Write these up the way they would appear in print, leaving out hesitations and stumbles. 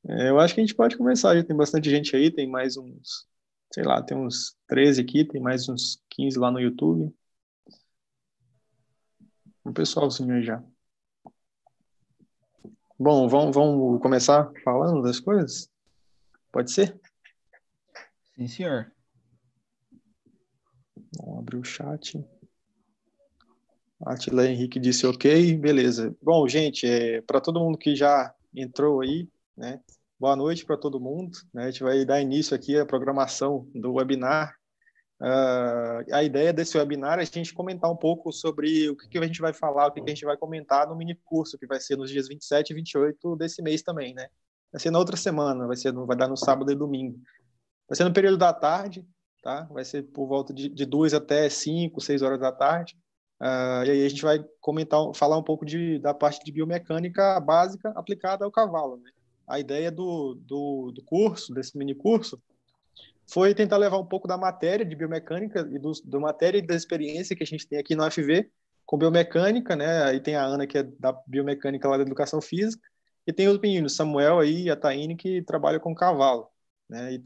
Eu acho que a gente pode começar, já tem bastante gente aí, tem mais uns, sei lá, tem uns 13 aqui, tem mais uns 15 lá no YouTube. O pessoal sumiu já. Bom, vamos começar falando das coisas? Pode ser? Sim, senhor. Vamos abrir o chat. Atila Henrique disse ok, beleza. Bom, gente, para todo mundo que já entrou aí, né? Boa noite para todo mundo. Né? A gente vai dar início aqui à programação do webinar. A ideia desse webinar é a gente comentar um pouco sobre o que a gente vai falar, o que a gente vai comentar no mini curso, que vai ser nos dias 27 e 28 desse mês também, né? Vai ser na outra semana, vai dar no sábado e domingo. Vai ser no período da tarde, tá? Vai ser por volta de 2 até 5, 6 horas da tarde. E aí a gente vai falar um pouco da parte de biomecânica básica aplicada ao cavalo, né? A ideia do curso, desse mini curso, foi tentar levar um pouco da matéria de biomecânica e do matéria e da experiência que a gente tem aqui no UFV com biomecânica, né? Aí tem a Ana, que é da biomecânica lá da educação física, e tem os meninos, Samuel aí e a Taine, que trabalham com cavalo, né?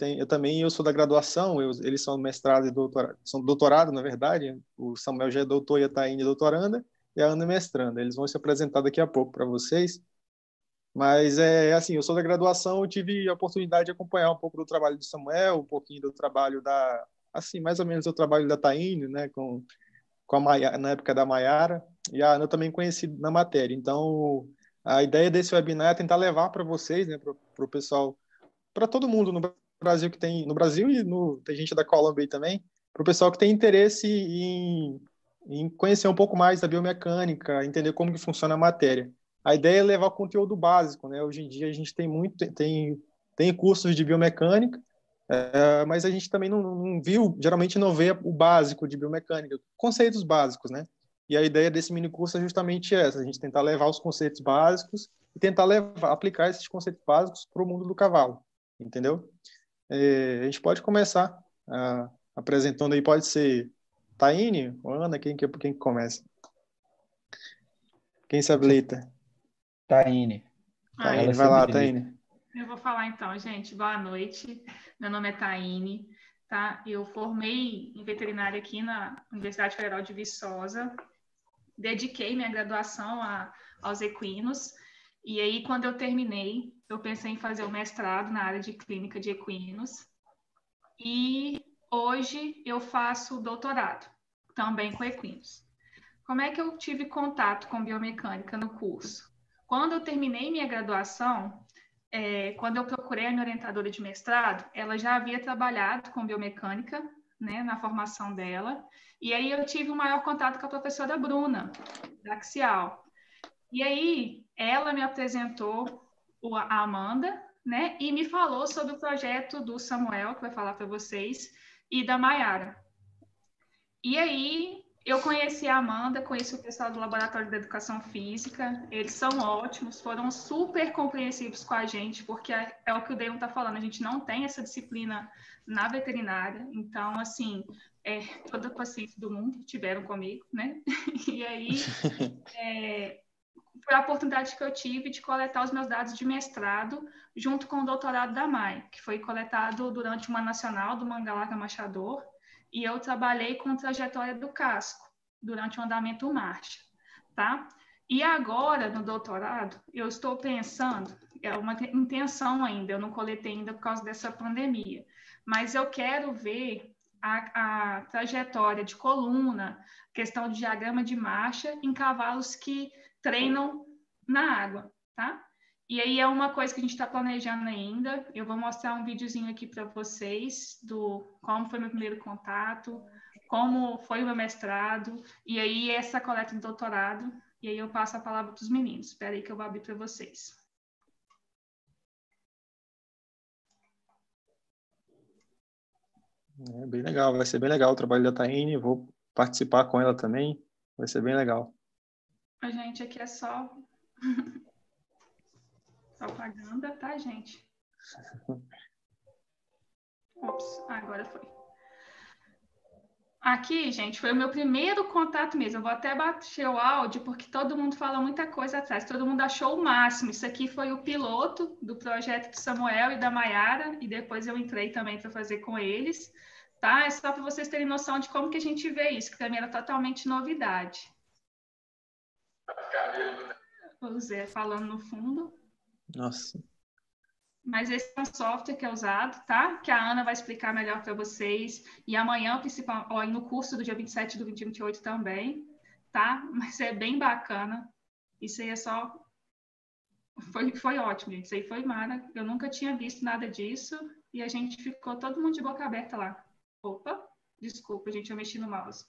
Eu sou da graduação, eles são mestrado e doutorado, são doutorado, na verdade. O Samuel já é doutor e a Taine é doutoranda, e a Ana é mestranda. Eles vão se apresentar daqui a pouco para vocês. Mas assim, eu sou da graduação, eu tive a oportunidade de acompanhar um pouco do trabalho do Samuel, um pouquinho do trabalho assim, mais ou menos o trabalho da Taine, né, com a Maiara, na época da Maiara, e a Ana também conheci na matéria. Então, a ideia desse webinar é tentar levar para vocês, né, para o pessoal, para todo mundo no Brasil no Brasil e tem gente da Colômbia aí também, para o pessoal que tem interesse em conhecer um pouco mais da biomecânica, entender como que funciona a matéria. A ideia é levar o conteúdo básico, né? Hoje em dia a gente tem cursos de biomecânica, mas a gente também não viu, geralmente não vê o básico de biomecânica, conceitos básicos, né? E a ideia desse mini curso é justamente essa, a gente tentar levar os conceitos básicos e tentar aplicar esses conceitos básicos para o mundo do cavalo, entendeu? A gente pode começar apresentando aí, pode ser Taine ou Ana, quem que começa? Quem se Pode ser habilita? Taine. Taine, Ela vai se lá, habilita. Taine. Eu vou falar então, gente. Boa noite. Meu nome é Taine, tá? Eu formei em veterinária aqui na Universidade Federal de Viçosa. Dediquei minha graduação aos equinos. E aí, quando eu terminei, eu pensei em fazer o mestrado na área de clínica de equinos. E hoje eu faço doutorado, também com equinos. Como é que eu tive contato com biomecânica no curso? Quando eu terminei minha graduação, quando eu procurei a minha orientadora de mestrado, ela já havia trabalhado com biomecânica, né, na formação dela, e aí eu tive um maior contato com a professora Bruna, da Axial. E aí ela me apresentou a Amanda, né, e me falou sobre o projeto do Samuel, que vai falar para vocês, e da Maiara. E aí eu conheci a Amanda, conheci o pessoal do Laboratório de Educação Física, eles são ótimos, foram super compreensivos com a gente, porque é o que o Deon está falando, a gente não tem essa disciplina na veterinária, então, assim, toda a paciência do mundo tiveram comigo, né? E aí foi a oportunidade que eu tive de coletar os meus dados de mestrado junto com o doutorado da MAI, que foi coletado durante uma nacional do Mangalarga Machador, e eu trabalhei com trajetória do casco durante o andamento marcha, tá? E agora, no doutorado, eu estou pensando, é uma intenção ainda, eu não coletei ainda por causa dessa pandemia, mas eu quero ver a trajetória de coluna, questão de diagrama de marcha em cavalos que treinam na água, tá? E aí é uma coisa que a gente está planejando ainda. Eu vou mostrar um videozinho aqui para vocês do como foi meu primeiro contato, como foi o meu mestrado, e aí essa coleta de doutorado, e aí eu passo a palavra para os meninos. Espera aí que eu vou abrir para vocês. Bem legal, vai ser bem legal o trabalho da Taine, vou participar com ela também, vai ser bem legal. A gente aqui é só propaganda, tá, gente? Ops, agora foi. Aqui, gente, foi o meu primeiro contato mesmo. Eu vou até baixar o áudio, porque todo mundo fala muita coisa atrás. Todo mundo achou o máximo. Isso aqui foi o piloto do projeto do Samuel e da Maiara, e depois eu entrei também para fazer com eles, tá? É só para vocês terem noção de como que a gente vê isso, que para mim era totalmente novidade. O Zé falando no fundo. Nossa. Mas esse é um software que é usado, tá? Que a Ana vai explicar melhor para vocês. E amanhã, principal, ó, no curso do dia 27 do 28 também, tá? Mas é bem bacana. Isso aí é só... Foi ótimo, gente. Isso aí foi mara. Eu nunca tinha visto nada disso. E a gente ficou todo mundo de boca aberta lá. Opa, desculpa, gente, eu mexi no mouse.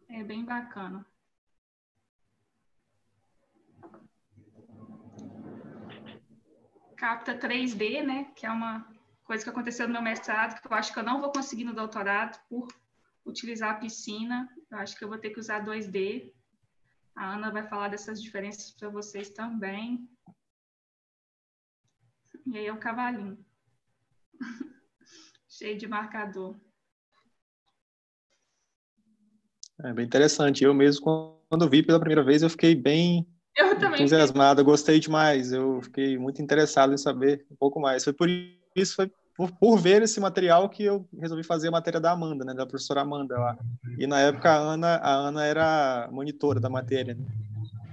É bem bacana. Capta 3D, né? Que é uma coisa que aconteceu no meu mestrado, que eu acho que eu não vou conseguir no doutorado por utilizar a piscina. Eu acho que eu vou ter que usar 2D. A Ana vai falar dessas diferenças para vocês também. E aí é o cavalinho. Cheio de marcador. É bem interessante. Eu mesmo, quando vi pela primeira vez, eu fiquei bem Eu também fiquei... entusiasmado, eu gostei demais. Eu fiquei muito interessado em saber um pouco mais. Foi por isso, foi por ver esse material que eu resolvi fazer a matéria da Amanda, né, da professora Amanda lá. E na época a Ana era monitora da matéria, né?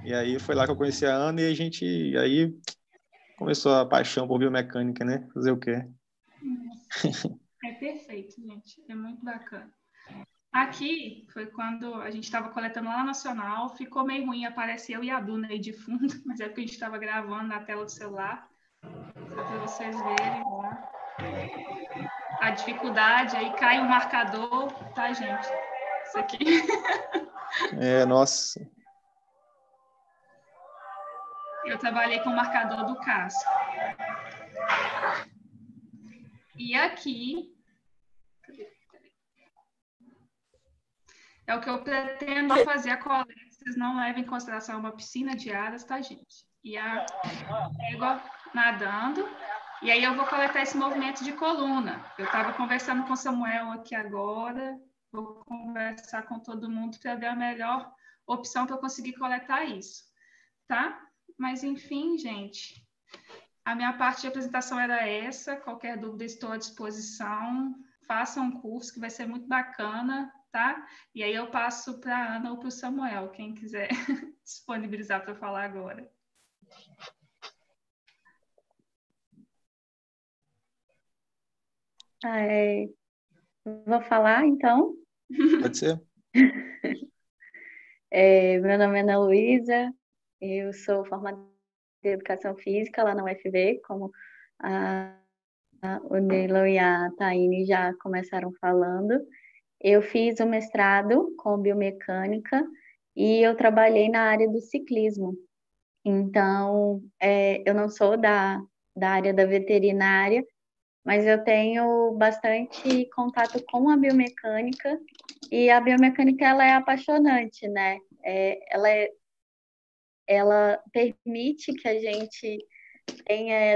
E aí foi lá que eu conheci a Ana e a gente aí começou a paixão por biomecânica, né? Fazer o quê? É perfeito, gente. É muito bacana. Aqui foi quando a gente estava coletando lá na Nacional, ficou meio ruim, aparece eu e a Duna aí de fundo, mas é porque a gente estava gravando na tela do celular, só para vocês verem lá. A dificuldade, aí cai um marcador, tá, gente? Isso aqui. É, nossa. Eu trabalhei com o marcador do Cássio. E aqui é o que eu pretendo fazer a coleta. Vocês não levem em consideração uma piscina de áreas, tá, gente? E a égua nadando. E aí eu vou coletar esse movimento de coluna. Eu estava conversando com o Samuel aqui agora. Vou conversar com todo mundo para ver a melhor opção para eu conseguir coletar isso, tá? Mas, enfim, gente, a minha parte de apresentação era essa. Qualquer dúvida, estou à disposição. Faça um curso que vai ser muito bacana, tá? E aí eu passo para a Ana ou para o Samuel, quem quiser disponibilizar para falar agora. Vou falar, então. Pode ser? Meu nome é Ana Luísa, eu sou formada em Educação Física lá na UFV, como o Nilo e a Taine já começaram falando. Eu fiz o mestrado com biomecânica e eu trabalhei na área do ciclismo. Então, eu não sou da área da veterinária, mas eu tenho bastante contato com a biomecânica e a biomecânica ela é apaixonante, né? Ela permite que a gente tenha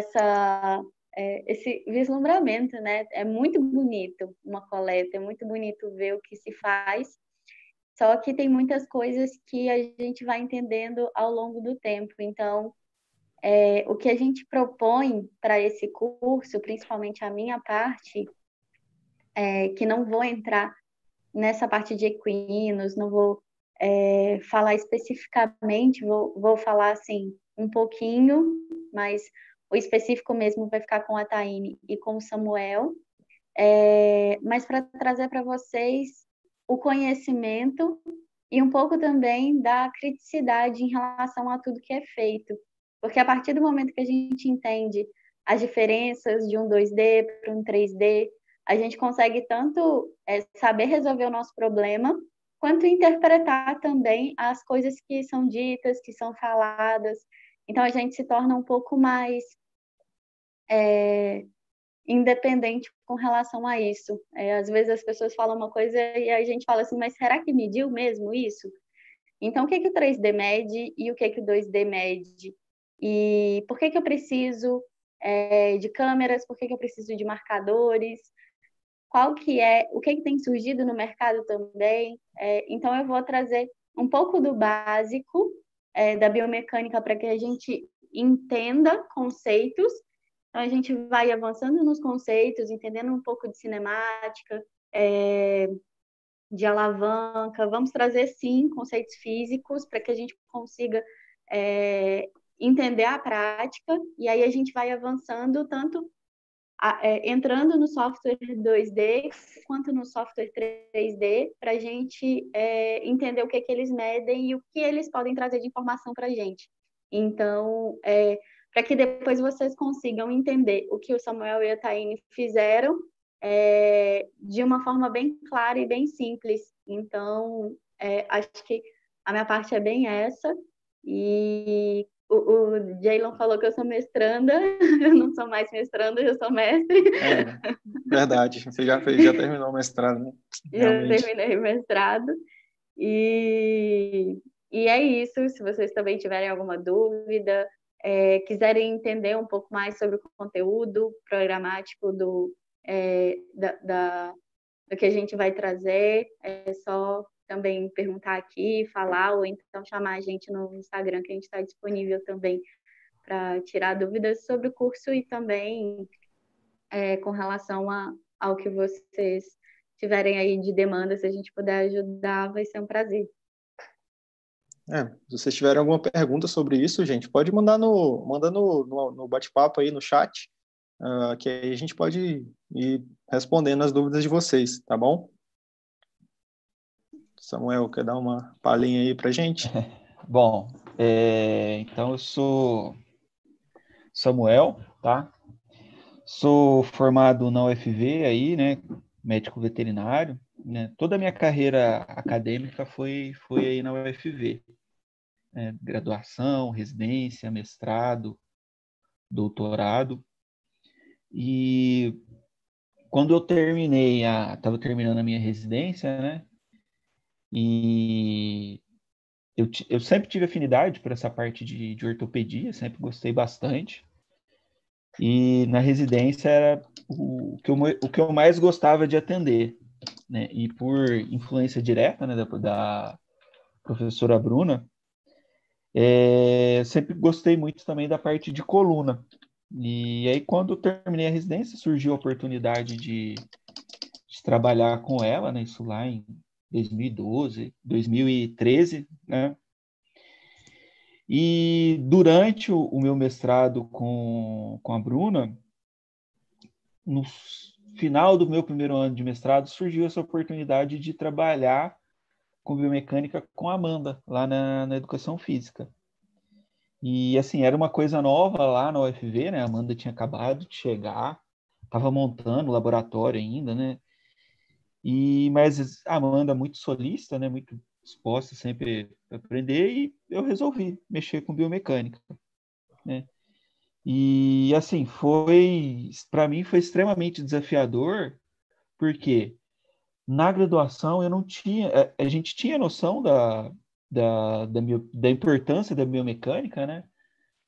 esse vislumbramento, né? É muito bonito uma coleta, é muito bonito ver o que se faz, só que tem muitas coisas que a gente vai entendendo ao longo do tempo. Então, o que a gente propõe para esse curso, principalmente a minha parte, que não vou entrar nessa parte de equinos, não vou falar especificamente, vou falar assim um pouquinho, mas o específico mesmo vai ficar com a Taine e com o Samuel, mas para trazer para vocês o conhecimento e um pouco também da criticidade em relação a tudo que é feito, porque a partir do momento que a gente entende as diferenças de um 2D para um 3D, a gente consegue tanto saber resolver o nosso problema, quanto interpretar também as coisas que são ditas, que são faladas. Então, a gente se torna um pouco mais independente com relação a isso. Às vezes as pessoas falam uma coisa e a gente fala assim, mas será que mediu mesmo isso? Então, o que o 3D mede e o que o 2D mede? E por que eu preciso de câmeras? Por que eu preciso de marcadores? o que tem surgido no mercado também. Então, eu vou trazer um pouco do básico da biomecânica para que a gente entenda conceitos. Então, a gente vai avançando nos conceitos, entendendo um pouco de cinemática, de alavanca. Vamos trazer, sim, conceitos físicos para que a gente consiga entender a prática. E aí a gente vai avançando tanto entrando no software 2D quanto no software 3D para a gente entender o que eles medem e o que eles podem trazer de informação para a gente. Então, para que depois vocês consigam entender o que o Samuel e a Taine fizeram de uma forma bem clara e bem simples. Então, acho que a minha parte é bem essa. E o Jaylon falou que eu sou mestranda, eu não sou mais mestranda, eu sou mestre. Verdade, você já terminou o mestrado, né? Realmente. Já terminei o mestrado. E é isso, se vocês também tiverem alguma dúvida, quiserem entender um pouco mais sobre o conteúdo programático do que a gente vai trazer, é só também perguntar aqui, falar, ou então chamar a gente no Instagram, que a gente está disponível também para tirar dúvidas sobre o curso e também com relação ao que vocês tiverem aí de demanda, se a gente puder ajudar, vai ser um prazer. Se vocês tiverem alguma pergunta sobre isso, gente, pode mandar no bate-papo aí no chat, que aí a gente pode ir respondendo as dúvidas de vocês, tá bom? Samuel, quer dar uma palhinha aí pra gente? Bom, então eu sou Samuel, tá? Sou formado na UFV aí, né? Médico veterinário, né? Toda a minha carreira acadêmica foi aí na UFV. Graduação, residência, mestrado, doutorado. E quando eu estava terminando a minha residência, né? E eu sempre tive afinidade por essa parte de ortopedia, sempre gostei bastante. E na residência era o que eu mais gostava de atender, né? E por influência direta, né, da professora Bruna, sempre gostei muito também da parte de coluna. E aí, quando eu terminei a residência, surgiu a oportunidade de trabalhar com ela, né? Isso lá em 2012, 2013, né? E durante o meu mestrado com a Bruna, no final do meu primeiro ano de mestrado, surgiu essa oportunidade de trabalhar com biomecânica com a Amanda, lá na educação física. E, assim, era uma coisa nova lá na UFV, né? A Amanda tinha acabado de chegar, estava montando o laboratório ainda, né? Mas a Amanda muito solícita, né? Muito disposta sempre a aprender, e eu resolvi mexer com biomecânica, né? E, assim, para mim foi extremamente desafiador, porque na graduação eu não tinha, a gente tinha noção da importância da biomecânica, né?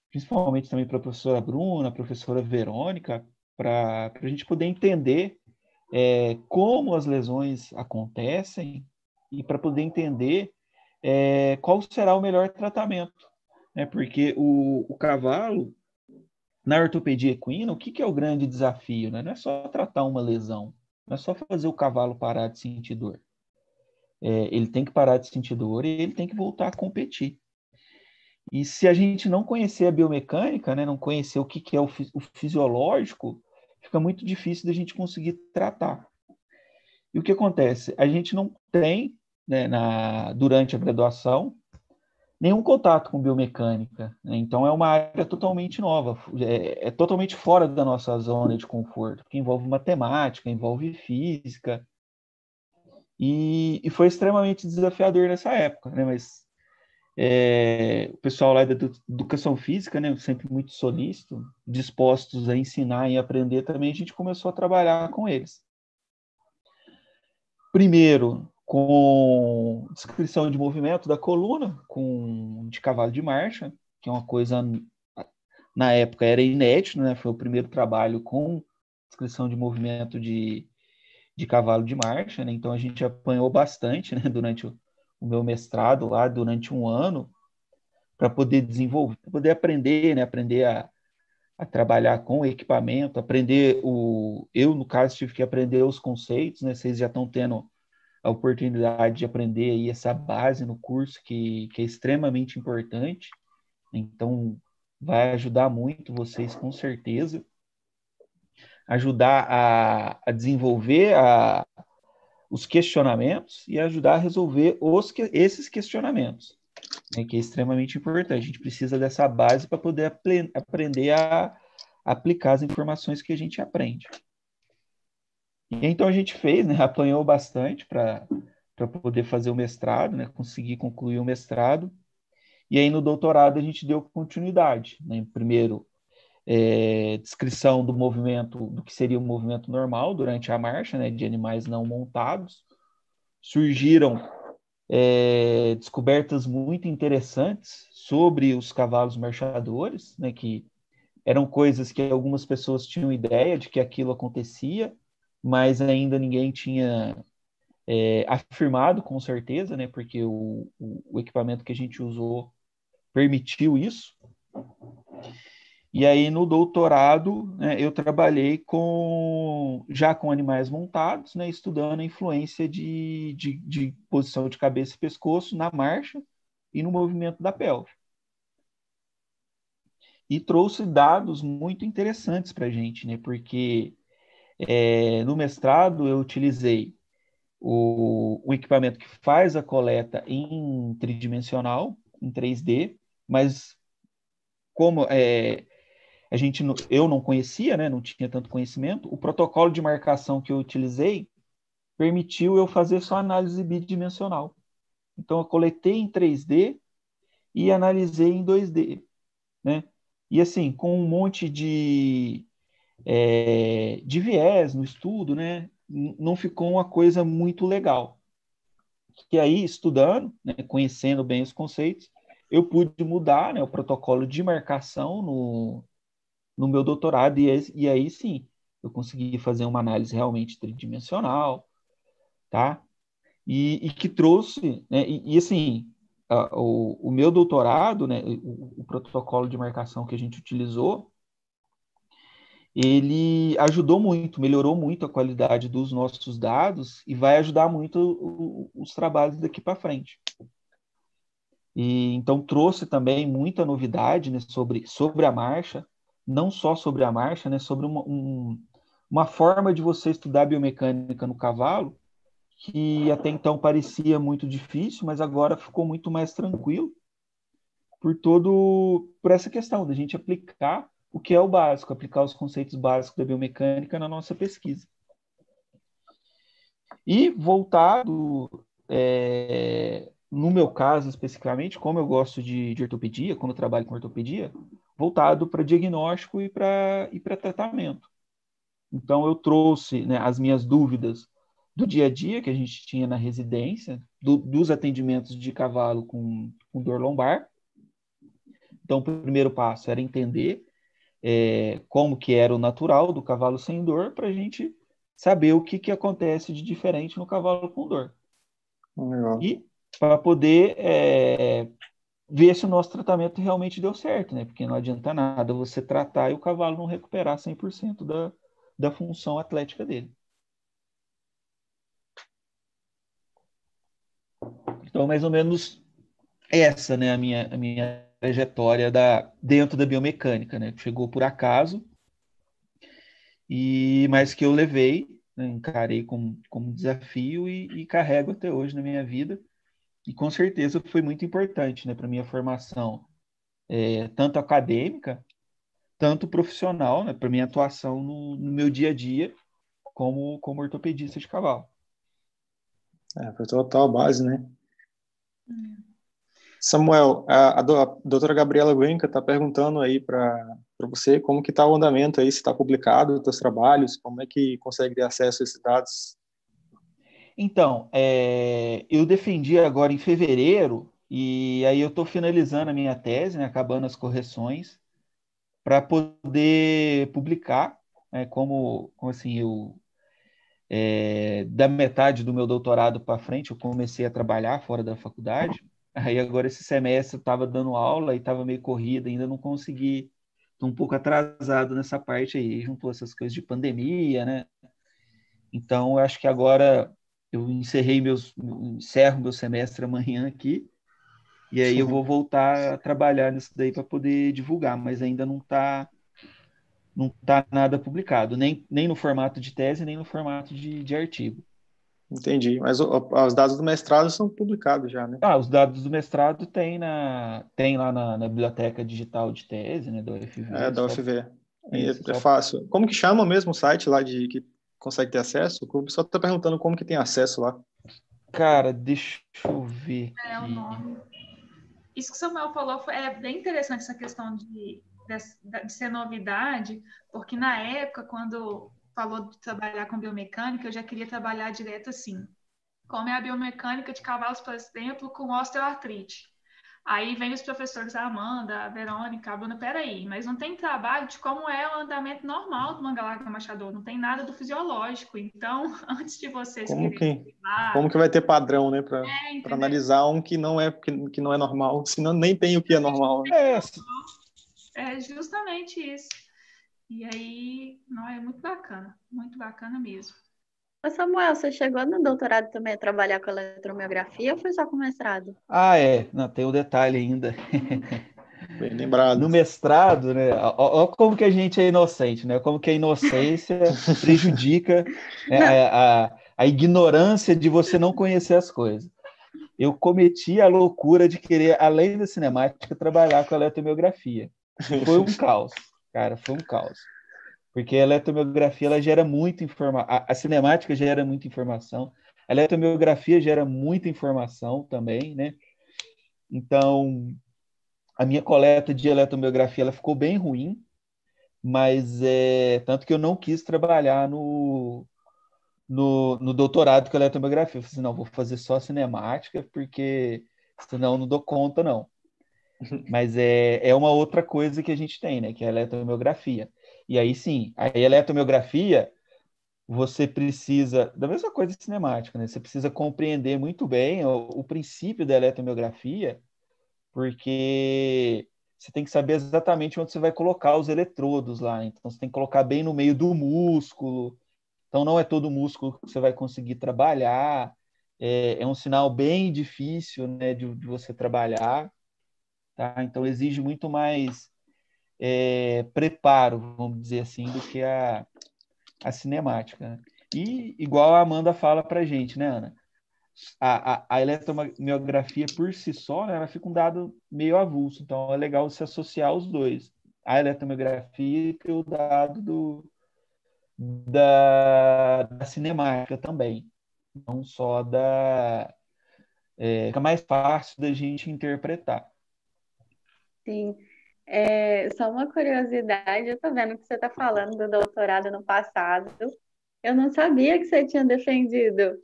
Principalmente também para a professora Bruna, a professora Verônica, para a gente poder entender como as lesões acontecem e para poder entender qual será o melhor tratamento, né? Porque o cavalo, na ortopedia equina, o que é o grande desafio, né? Não é só tratar uma lesão, não é só fazer o cavalo parar de sentir dor. Ele tem que parar de sentir dor e ele tem que voltar a competir. E se a gente não conhecer a biomecânica, né, não conhecer o que é o fisiológico, fica muito difícil da gente conseguir tratar. E o que acontece? A gente não tem, né, durante a graduação, nenhum contato com biomecânica, né? Então é uma área totalmente nova, é totalmente fora da nossa zona de conforto, porque envolve matemática, envolve física, e foi extremamente desafiador nessa época, né? Mas o pessoal lá da educação física, né, sempre muito solícito, dispostos a ensinar e aprender também, a gente começou a trabalhar com eles. Primeiro, com descrição de movimento da coluna, de cavalo de marcha, que é uma coisa, na época, era inédito, né? Foi o primeiro trabalho com descrição de movimento de de cavalo de marcha, né? Então a gente apanhou bastante, né, durante o meu mestrado lá, durante um ano, para poder desenvolver, para poder aprender, né, aprender a trabalhar com o equipamento, eu, no caso, tive que aprender os conceitos, né? Vocês já estão tendo a oportunidade de aprender aí essa base no curso que é extremamente importante. Então, vai ajudar muito vocês, com certeza. Ajudar a desenvolver os questionamentos e ajudar a resolver esses questionamentos, né, que é extremamente importante. A gente precisa dessa base para poder aprender a aplicar as informações que a gente aprende. E então a gente fez, né, apanhou bastante para poder fazer o mestrado, né, conseguir concluir o mestrado. E aí no doutorado a gente deu continuidade, né? Primeiro, descrição do movimento, do que seria o movimento normal durante a marcha, né, de animais não montados. Surgiram descobertas muito interessantes sobre os cavalos marchadores, né, que eram coisas que algumas pessoas tinham ideia de que aquilo acontecia, mas ainda ninguém tinha afirmado com certeza, né, porque o equipamento que a gente usou permitiu isso. E aí, no doutorado, né, eu trabalhei já com animais montados, né, estudando a influência de posição de cabeça e pescoço na marcha e no movimento da pelve. E trouxe dados muito interessantes para a gente, né, porque no mestrado eu utilizei o equipamento que faz a coleta em tridimensional, em 3D, mas como eu não conhecia, né, não tinha tanto conhecimento, o protocolo de marcação que eu utilizei permitiu eu fazer só análise bidimensional. Então, eu coletei em 3D e analisei em 2D, né? E assim, com um monte de viés no estudo, né? Não ficou uma coisa muito legal. Que aí, estudando, né, conhecendo bem os conceitos, eu pude mudar, né, o protocolo de marcação no meu doutorado, e aí sim, eu consegui fazer uma análise realmente tridimensional, tá? E que trouxe, né, e assim, o meu doutorado, né, o protocolo de marcação que a gente utilizou, ele ajudou muito, melhorou muito a qualidade dos nossos dados e vai ajudar muito os trabalhos daqui para frente. E então trouxe também muita novidade, né, sobre a marcha, não só sobre a marcha, né, sobre uma forma de você estudar biomecânica no cavalo, que até então parecia muito difícil, mas agora ficou muito mais tranquilo por essa questão da gente aplicar o que é o básico, aplicar os conceitos básicos da biomecânica na nossa pesquisa. E voltado, no meu caso especificamente, como eu gosto de ortopedia, quando eu trabalho com ortopedia, voltado para diagnóstico e para tratamento. Então, eu trouxe, né, as minhas dúvidas do dia a dia que a gente tinha na residência, dos atendimentos de cavalo com dor lombar. Então, o primeiro passo era entender como que era o natural do cavalo sem dor, para a gente saber o que acontece de diferente no cavalo com dor. Legal. E para poder ver se o nosso tratamento realmente deu certo, né? Porque não adianta nada você tratar e o cavalo não recuperar 100% da função atlética dele. Então, mais ou menos essa, né, a minha trajetória dentro da biomecânica, né? Chegou por acaso, mas que eu levei, né, encarei como desafio e carrego até hoje na minha vida. E com certeza foi muito importante, né, para minha formação, tanto acadêmica, tanto profissional, né, para minha atuação no meu dia a dia como ortopedista de cavalo. Foi total base, né? Samuel, a doutora Gabriela Guenca está perguntando aí para você como que está o andamento aí, se está publicado os seus trabalhos, como é que consegue ter acesso a esses dados? Então, eu defendi agora em fevereiro, e aí eu estou finalizando a minha tese, né, acabando as correções, para poder publicar, né, como assim, Da metade do meu doutorado para frente, eu comecei a trabalhar fora da faculdade. Aí agora esse semestre eu estava dando aula e estava meio corrida, ainda não consegui, estou um pouco atrasado nessa parte aí, juntou essas coisas de pandemia, né? Então, eu acho que agora eu encerro meu semestre amanhã aqui, e aí eu vou voltar a trabalhar nisso daí para poder divulgar, mas ainda não tá nada publicado, nem no formato de tese, nem no formato de artigo. Entendi. Mas os dados do mestrado são publicados já, né? Os dados do mestrado tem lá na biblioteca digital de tese, né, da UFV. Da UFV. É Só fácil. Como que chama mesmo o site lá que consegue ter acesso? O pessoal está perguntando como que tem acesso lá. Cara, deixa eu ver O aqui. nome. Isso que o Samuel falou é bem interessante, essa questão de ser novidade, porque na época, quando falou de trabalhar com biomecânica, eu já queria trabalhar direto assim. Como é a biomecânica de cavalos, por exemplo, com osteoartrite. Aí vem os professores, a Amanda, a Verônica, a Bruna, peraí, mas não tem trabalho de como é o andamento normal do mangalarga machador, não tem nada do fisiológico. Então, antes de vocês como que vai ter padrão, né, para analisar um que não é normal, senão nem tem o que é normal. Né? É justamente isso. E aí, não, é muito bacana mesmo. Ô Samuel, você chegou no doutorado também a trabalhar com eletromiografia ou foi só com mestrado? Não, tem um detalhe ainda. Bem lembrado. No mestrado, né? Ó, como que a gente é inocente, né? Como que a inocência prejudica, né, a ignorância de você não conhecer as coisas. Eu cometi a loucura de querer, além da cinemática, trabalhar com a eletromiografia. Foi um caos, cara, foi um caos. Porque a eletromiografia ela gera muita informação, a cinemática gera muita informação, a eletromiografia gera muita informação também, né? Então, a minha coleta de eletromiografia ela ficou bem ruim, mas tanto que eu não quis trabalhar no doutorado com eletromiografia. Eu falei assim, não, vou fazer só cinemática, porque senão eu não dou conta, não. Mas é uma outra coisa que a gente tem, né? Que é a eletromiografia. E aí sim, a eletromiografia, você precisa, da mesma coisa de cinemática, né? Você precisa compreender muito bem o princípio da eletromiografia, porque você tem que saber exatamente onde você vai colocar os eletrodos lá. Então, você tem que colocar bem no meio do músculo. Então, não é todo músculo que você vai conseguir trabalhar. É um sinal bem difícil, né, de você trabalhar. Tá? Então, exige muito mais preparo, vamos dizer assim, do que a cinemática. Né? E, igual a Amanda fala para a gente, né, Ana? A eletromiografia por si só, né, ela fica um dado meio avulso, então é legal se associar os dois, a eletromiografia e o dado da cinemática também, não só fica mais fácil da gente interpretar. Sim. Só uma curiosidade, eu tô vendo que você está falando do doutorado no passado. Eu não sabia que você tinha defendido.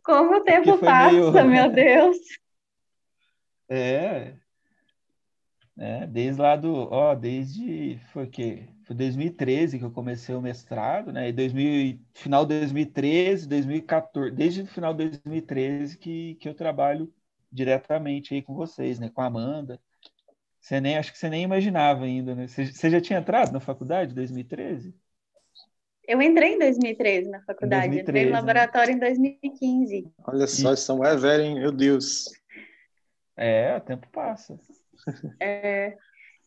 Como o tempo passa, meu Deus. Desde lá foi o quê? Foi 2013 que eu comecei o mestrado, né? E final de 2013, 2014, desde o final de 2013 que eu trabalho diretamente aí com vocês, né? Com a Amanda. Acho que você nem imaginava ainda, né? Você já tinha entrado na faculdade em 2013? Eu entrei em 2013 na faculdade, 2013, entrei no laboratório em 2015. Olha só, são velho, hein? Meu Deus. O tempo passa.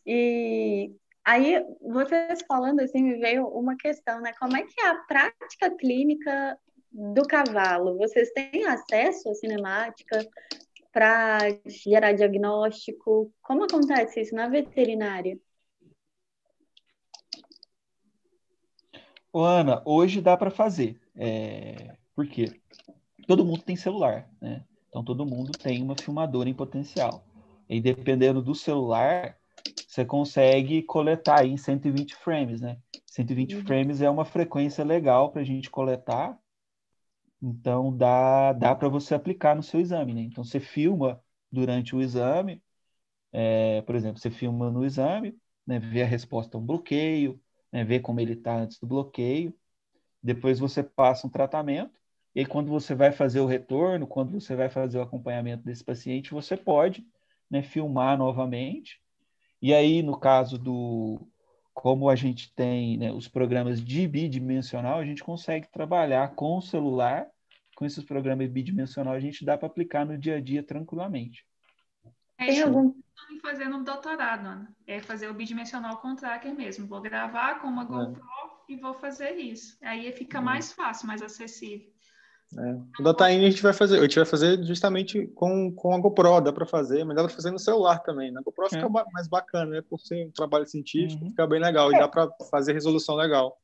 E aí, vocês falando assim, me veio uma questão, né? Como é que é a prática clínica do cavalo? Vocês têm acesso à cinemática para gerar diagnóstico? Como acontece isso na veterinária? Ana, hoje dá para fazer. Por quê? Todo mundo tem celular, né? Então, todo mundo tem uma filmadora em potencial. E dependendo do celular, você consegue coletar aí em 120 frames, né? 120 frames é uma frequência legal para a gente coletar. Então, dá para você aplicar no seu exame, né? Então, você filma durante o exame. Por exemplo, você filma no exame, né? Vê a resposta a um bloqueio, né? Vê como ele está antes do bloqueio. depois você passa um tratamento, e aí, quando você vai fazer o retorno, quando você vai fazer o acompanhamento desse paciente, você pode, né, filmar novamente. E aí, no caso como a gente tem, né, os programas de bidimensional, a gente consegue trabalhar com o celular, com esses programas bidimensional, a gente dá para aplicar no dia a dia tranquilamente. É Tem isso algum... que eu estou fazendo no doutorado, Ana. É fazer o bidimensional com tracker mesmo. Vou gravar com uma GoPro e vou fazer isso. Aí fica mais fácil, mais acessível. O da Taine a gente vai fazer justamente com a GoPro, dá para fazer, mas dá para fazer no celular também. Na GoPro fica mais bacana, né? Por ser um trabalho científico, fica bem legal e dá para fazer resolução legal.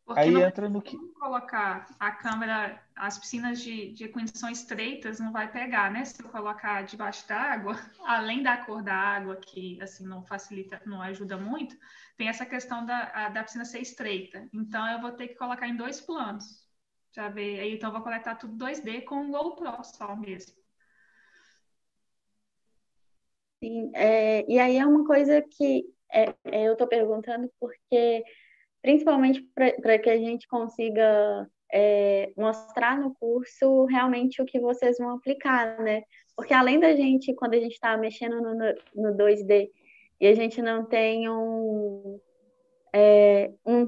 Porque aí não entra no que colocar a câmera, as piscinas de condições estreitas não vai pegar, né? Se eu colocar debaixo da água, além da cor da água, que assim não facilita, não ajuda muito, tem essa questão da piscina ser estreita. Então eu vou ter que colocar em 2 planos. Já ver, aí então eu vou coletar tudo 2D com o GoPro só mesmo. Sim, e aí é uma coisa que eu estou perguntando porque, principalmente para que a gente consiga mostrar no curso realmente o que vocês vão aplicar, né? Porque além da gente, quando a gente está mexendo no 2D e a gente não tem um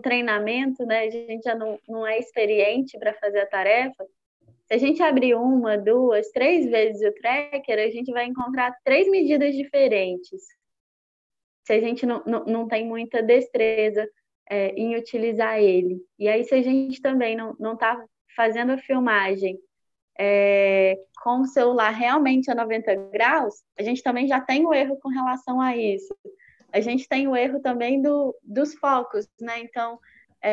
treinamento, né? A gente já não é experiente para fazer a tarefa. Se a gente abrir 1, 2, 3 vezes o tracker, a gente vai encontrar 3 medidas diferentes. Se a gente não tem muita destreza em utilizar ele. E aí, se a gente também não está fazendo a filmagem com o celular realmente a 90 graus, a gente também já tem o erro com relação a isso. A gente tem o erro também dos focos, né? Então,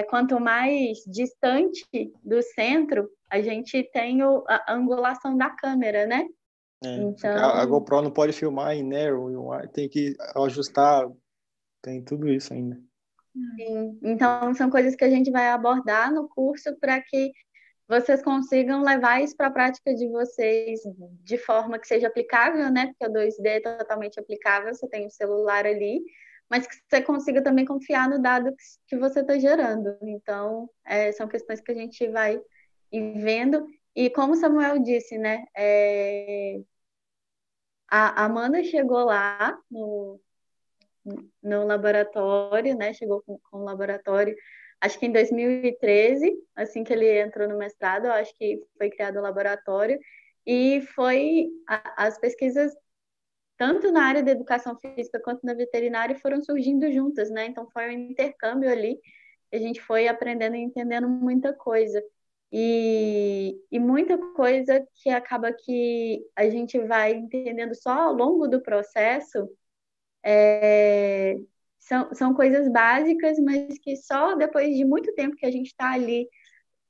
quanto mais distante do centro, a gente tem a angulação da câmera, né? Então, a GoPro não pode filmar em narrow, tem que ajustar, tem tudo isso ainda. Sim. Então, são coisas que a gente vai abordar no curso para que vocês consigam levar isso para a prática de vocês de forma que seja aplicável, né? Porque o 2D é totalmente aplicável, você tem o celular ali, mas que você consiga também confiar no dado que você está gerando. Então, são questões que a gente vai ir vendo. E como o Samuel disse, né? A Amanda chegou lá no laboratório, né? Chegou com o laboratório, acho que em 2013, assim que ele entrou no mestrado, eu acho que foi criado o laboratório, e as pesquisas, tanto na área da educação física quanto na veterinária, foram surgindo juntas, né? Então foi um intercâmbio ali, a gente foi aprendendo e entendendo muita coisa. E muita coisa que acaba que a gente vai entendendo só ao longo do processo, são coisas básicas, mas que só depois de muito tempo que a gente está ali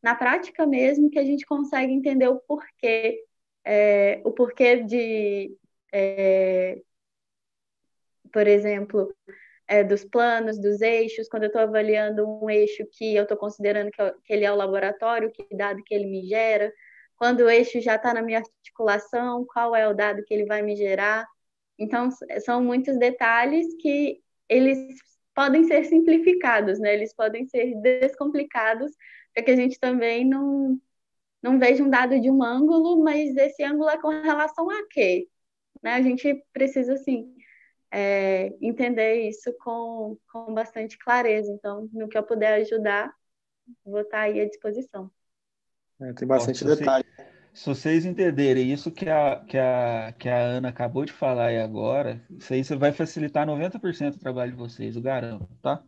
na prática mesmo que a gente consegue entender o porquê de, por exemplo, dos planos, dos eixos, quando eu estou avaliando um eixo que eu estou considerando que ele é o laboratório, que dado que ele me gera, quando o eixo já está na minha articulação, qual é o dado que ele vai me gerar. Então, são muitos detalhes que eles podem ser simplificados, né? Eles podem ser descomplicados, para que a gente também não veja um dado de um ângulo, mas esse ângulo é com relação a quê? Né? A gente precisa, assim, entender isso com bastante clareza. Então, no que eu puder ajudar, vou estar aí à disposição. Tem bastante detalhe. Se vocês entenderem isso que a Ana acabou de falar aí agora, isso aí vai facilitar 90% do trabalho de vocês, eu garanto, tá?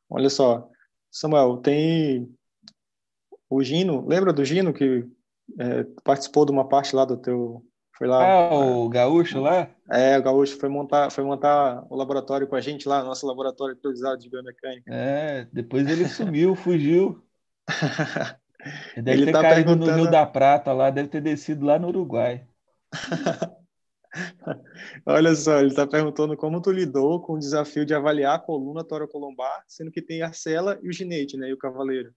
Olha só, Samuel, tem o Gino, lembra do Gino que participou de uma parte lá do teu... Foi lá, o Gaúcho lá? O Gaúcho foi montar o laboratório com a gente lá, nosso laboratório improvisado de biomecânica. Depois ele sumiu, fugiu. Ele deve Ele ter tá caído no perguntando... Rio da Prata lá, deve ter descido lá no Uruguai. Olha só, ele está perguntando como tu lidou com o desafio de avaliar a coluna torocolombar, sendo que tem a sela e o ginete, né, e o cavaleiro.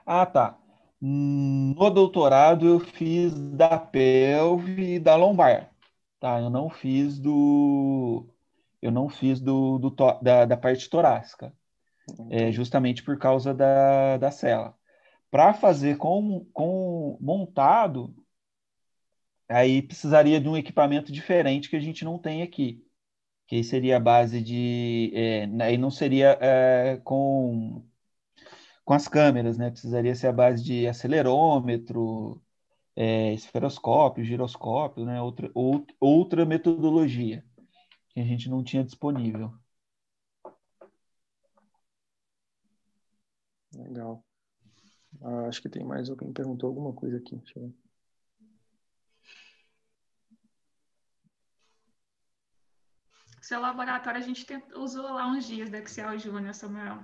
Ah, tá. No doutorado eu fiz da pelve e da lombar. Tá? Eu não fiz da parte torácica, justamente por causa da cela. Para fazer com montado, aí precisaria de um equipamento diferente que a gente não tem aqui, que aí seria a base de, aí não seria com as câmeras, né? Precisaria ser a base de acelerômetro, esferoscópio, giroscópio, né? Outra metodologia que a gente não tinha disponível. Legal. Acho que tem mais alguém que perguntou alguma coisa aqui. Deixa eu ver. Seu laboratório a gente usou lá uns dias da Excel Júnior, Samuel.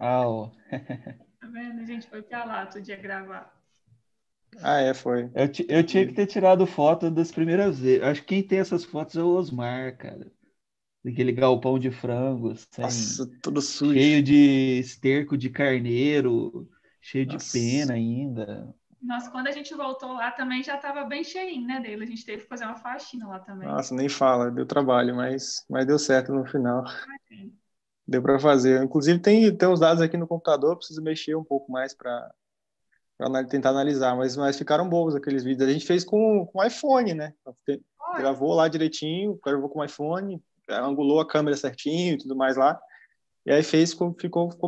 Ó. Tá vendo? A gente foi pra lá outro dia gravar. Foi. Eu tinha que ter tirado foto das primeiras vezes. Acho que quem tem essas fotos é o Osmar, cara. Daquele galpão de frango, Nossa, tudo cheio sujo. de esterco de carneiro, cheio de Nossa. pena ainda. Nossa, quando a gente voltou lá também já estava bem cheinho, né, dele. A gente teve que fazer uma faxina lá também. Nossa, nem fala, deu trabalho, mas deu certo no final. Deu para fazer. Inclusive, tem os dados aqui no computador, preciso mexer um pouco mais para tentar analisar, mas ficaram bons aqueles vídeos. A gente fez com iPhone, né? Gravou lá direitinho, gravou com o iPhone, angulou a câmera certinho e tudo mais lá. E aí ficou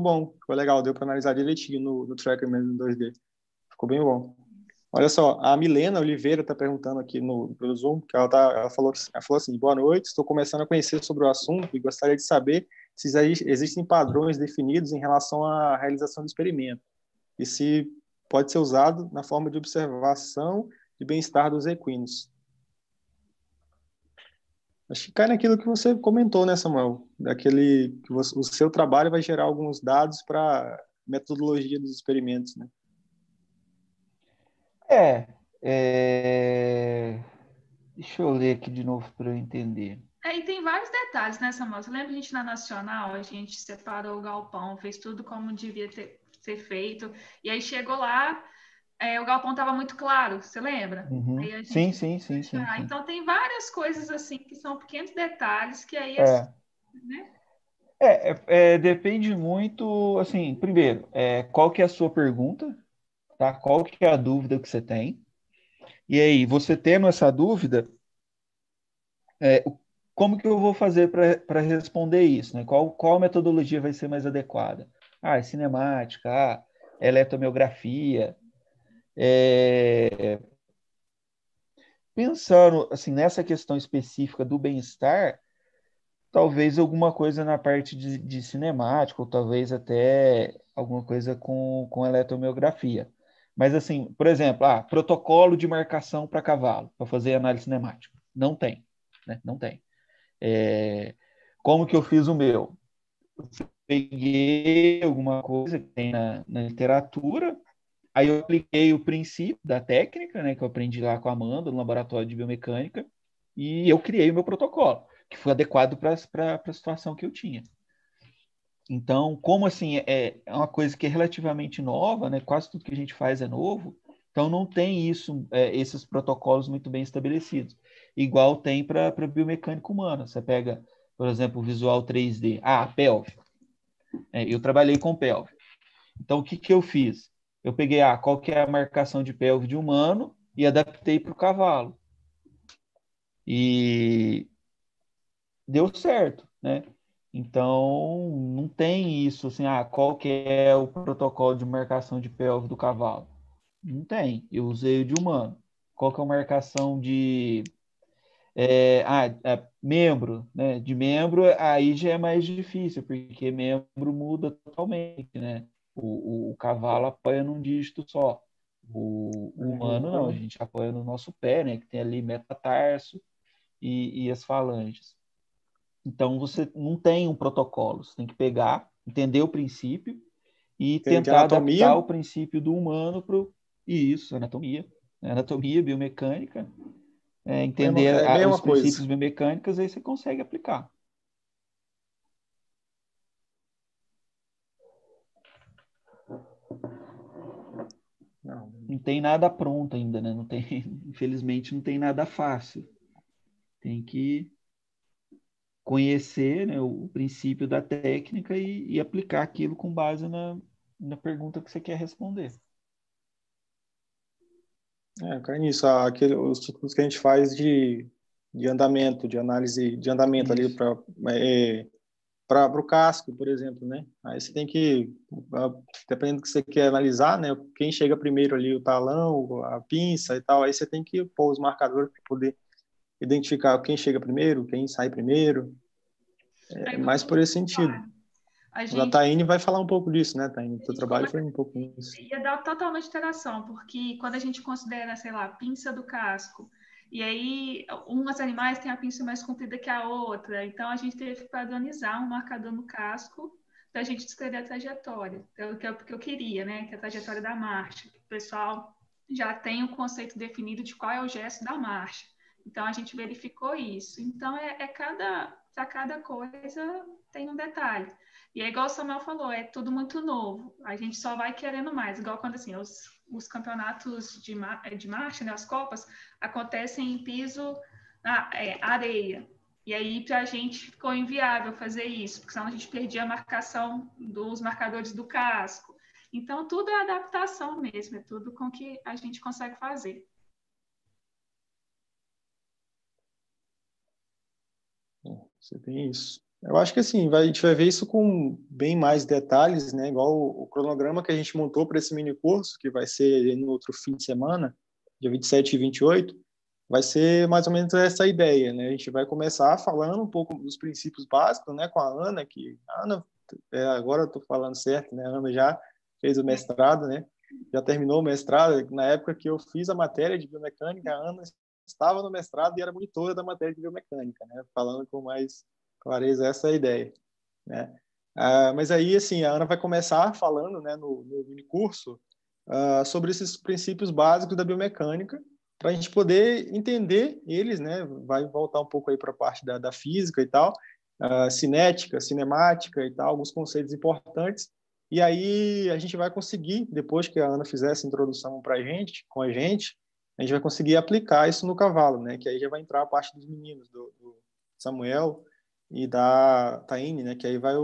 bom, ficou legal, deu para analisar direitinho no tracker mesmo, no 2D. Ficou bem bom. Olha só, a Milena Oliveira está perguntando aqui pelo Zoom, que ela falou assim, boa noite, estou começando a conhecer sobre o assunto e gostaria de saber se existem padrões definidos em relação à realização do experimento e se pode ser usado na forma de observação de bem-estar dos equinos. Acho que cai naquilo que você comentou, né, Samuel? O seu trabalho vai gerar alguns dados para metodologia dos experimentos, né? Deixa eu ler aqui de novo para eu entender. E tem vários detalhes, né, Samuel? Você lembra a gente na Nacional, a gente separou o galpão, fez tudo como devia ser feito, e aí chegou lá, o galpão estava muito claro, você lembra? Uhum. Aí a Sim. gente... Então tem várias coisas assim que são pequenos detalhes que aí né? Depende muito, assim, primeiro, qual que é a sua pergunta, tá? Qual que é a dúvida que você tem? E aí, você tendo essa dúvida, como que eu vou fazer para responder isso, né? Qual metodologia vai ser mais adequada? É cinemática, eletromiografia. Pensando, assim, nessa questão específica do bem-estar, talvez alguma coisa na parte de cinemática, ou talvez até alguma coisa com eletromiografia. Mas, assim, por exemplo, protocolo de marcação para cavalo, para fazer análise cinemática. Não tem, né? Não tem. Como que eu fiz o meu? Peguei alguma coisa que tem na literatura, aí eu apliquei o princípio da técnica, né, que eu aprendi lá com a Amanda, no laboratório de biomecânica, e eu criei o meu protocolo, que foi adequado para a situação que eu tinha. Então, como assim, é uma coisa que é relativamente nova, né, quase tudo que a gente faz é novo, então não tem esses protocolos muito bem estabelecidos. Igual tem para biomecânica humana. Você pega, por exemplo, o visual 3D. Pelve. Eu trabalhei com pelve. Então, o que eu fiz? Eu peguei qual que é a marcação de pelve de humano e adaptei para o cavalo. E deu certo, né? Então, não tem isso, assim, qual que é o protocolo de marcação de pelve do cavalo? Não tem. Eu usei o de humano. Qual que é a marcação de membro, né? De membro, aí já é mais difícil, porque membro muda totalmente, né? O cavalo apoia num dígito só. O humano não, a gente apoia no nosso pé, né? Que tem ali metatarso e as falanges. Então você não tem um protocolo, você tem que pegar, entender o princípio e tentar adaptar o princípio do humano para isso, anatomia, biomecânica, entender os princípios biomecânicos, aí você consegue aplicar. Não tem nada pronto ainda, né? Não tem, infelizmente, não tem nada fácil. Tem que conhecer, né, o princípio da técnica e aplicar aquilo com base na pergunta que você quer responder. Cai nisso, os ciclos que a gente faz de andamento, de análise de andamento ali Isso. para o casco, por exemplo, né? Aí você tem que, dependendo do que você quer analisar, né? Quem chega primeiro ali, o talão, a pinça e tal, aí você tem que pôr os marcadores para poder identificar quem chega primeiro, quem sai primeiro, Aí, mais por esse sentido. a A gente Taine vai falar um pouco disso, né, Taine? O teu trabalho começa foi um pouco nisso. ia dar totalmente interação, porque quando a gente considera, sei lá, a pinça do casco, e aí uns animais têm a pinça mais comprida que a outra, então a gente teve que padronizar um marcador no casco para a gente descrever a trajetória, que é o que eu queria, né, que é a trajetória da marcha. O pessoal já tem o conceito definido de qual é o gesto da marcha. Então a gente verificou isso. Então para cada coisa tem um detalhe. E é igual o Samuel falou, é tudo muito novo. A gente só vai querendo mais. Igual quando assim, os campeonatos de marcha, né, as copas, acontecem em piso, areia. E aí, para a gente ficou inviável fazer isso, porque senão a gente perdia a marcação dos marcadores do casco. Então, tudo é adaptação mesmo, é tudo com que a gente consegue fazer. Você tem isso. Eu acho que assim, a gente vai ver isso com bem mais detalhes, né? Igual o cronograma que a gente montou para esse mini curso, que vai ser no outro fim de semana, dia 27 e 28, vai ser mais ou menos essa ideia, né? A gente vai começar falando um pouco dos princípios básicos, né, com a Ana, que a Ana, agora eu estou falando certo, né? A Ana já fez o mestrado, né? Já terminou o mestrado. Na época que eu fiz a matéria de biomecânica, a Ana estava no mestrado e era monitora da matéria de biomecânica, né? Falando com mais clareza essa é a ideia, né? Mas aí, assim, a Ana vai começar falando, né, no mini curso, sobre esses princípios básicos da biomecânica, para a gente poder entender eles, né? Vai voltar um pouco aí para a parte da física e tal, cinética, cinemática e tal, alguns conceitos importantes. E aí a gente vai conseguir, depois que a Ana fizer essa introdução para com a gente vai conseguir aplicar isso no cavalo, né? Que aí já vai entrar a parte dos meninos, do Samuel e da Taine, né? Que aí vai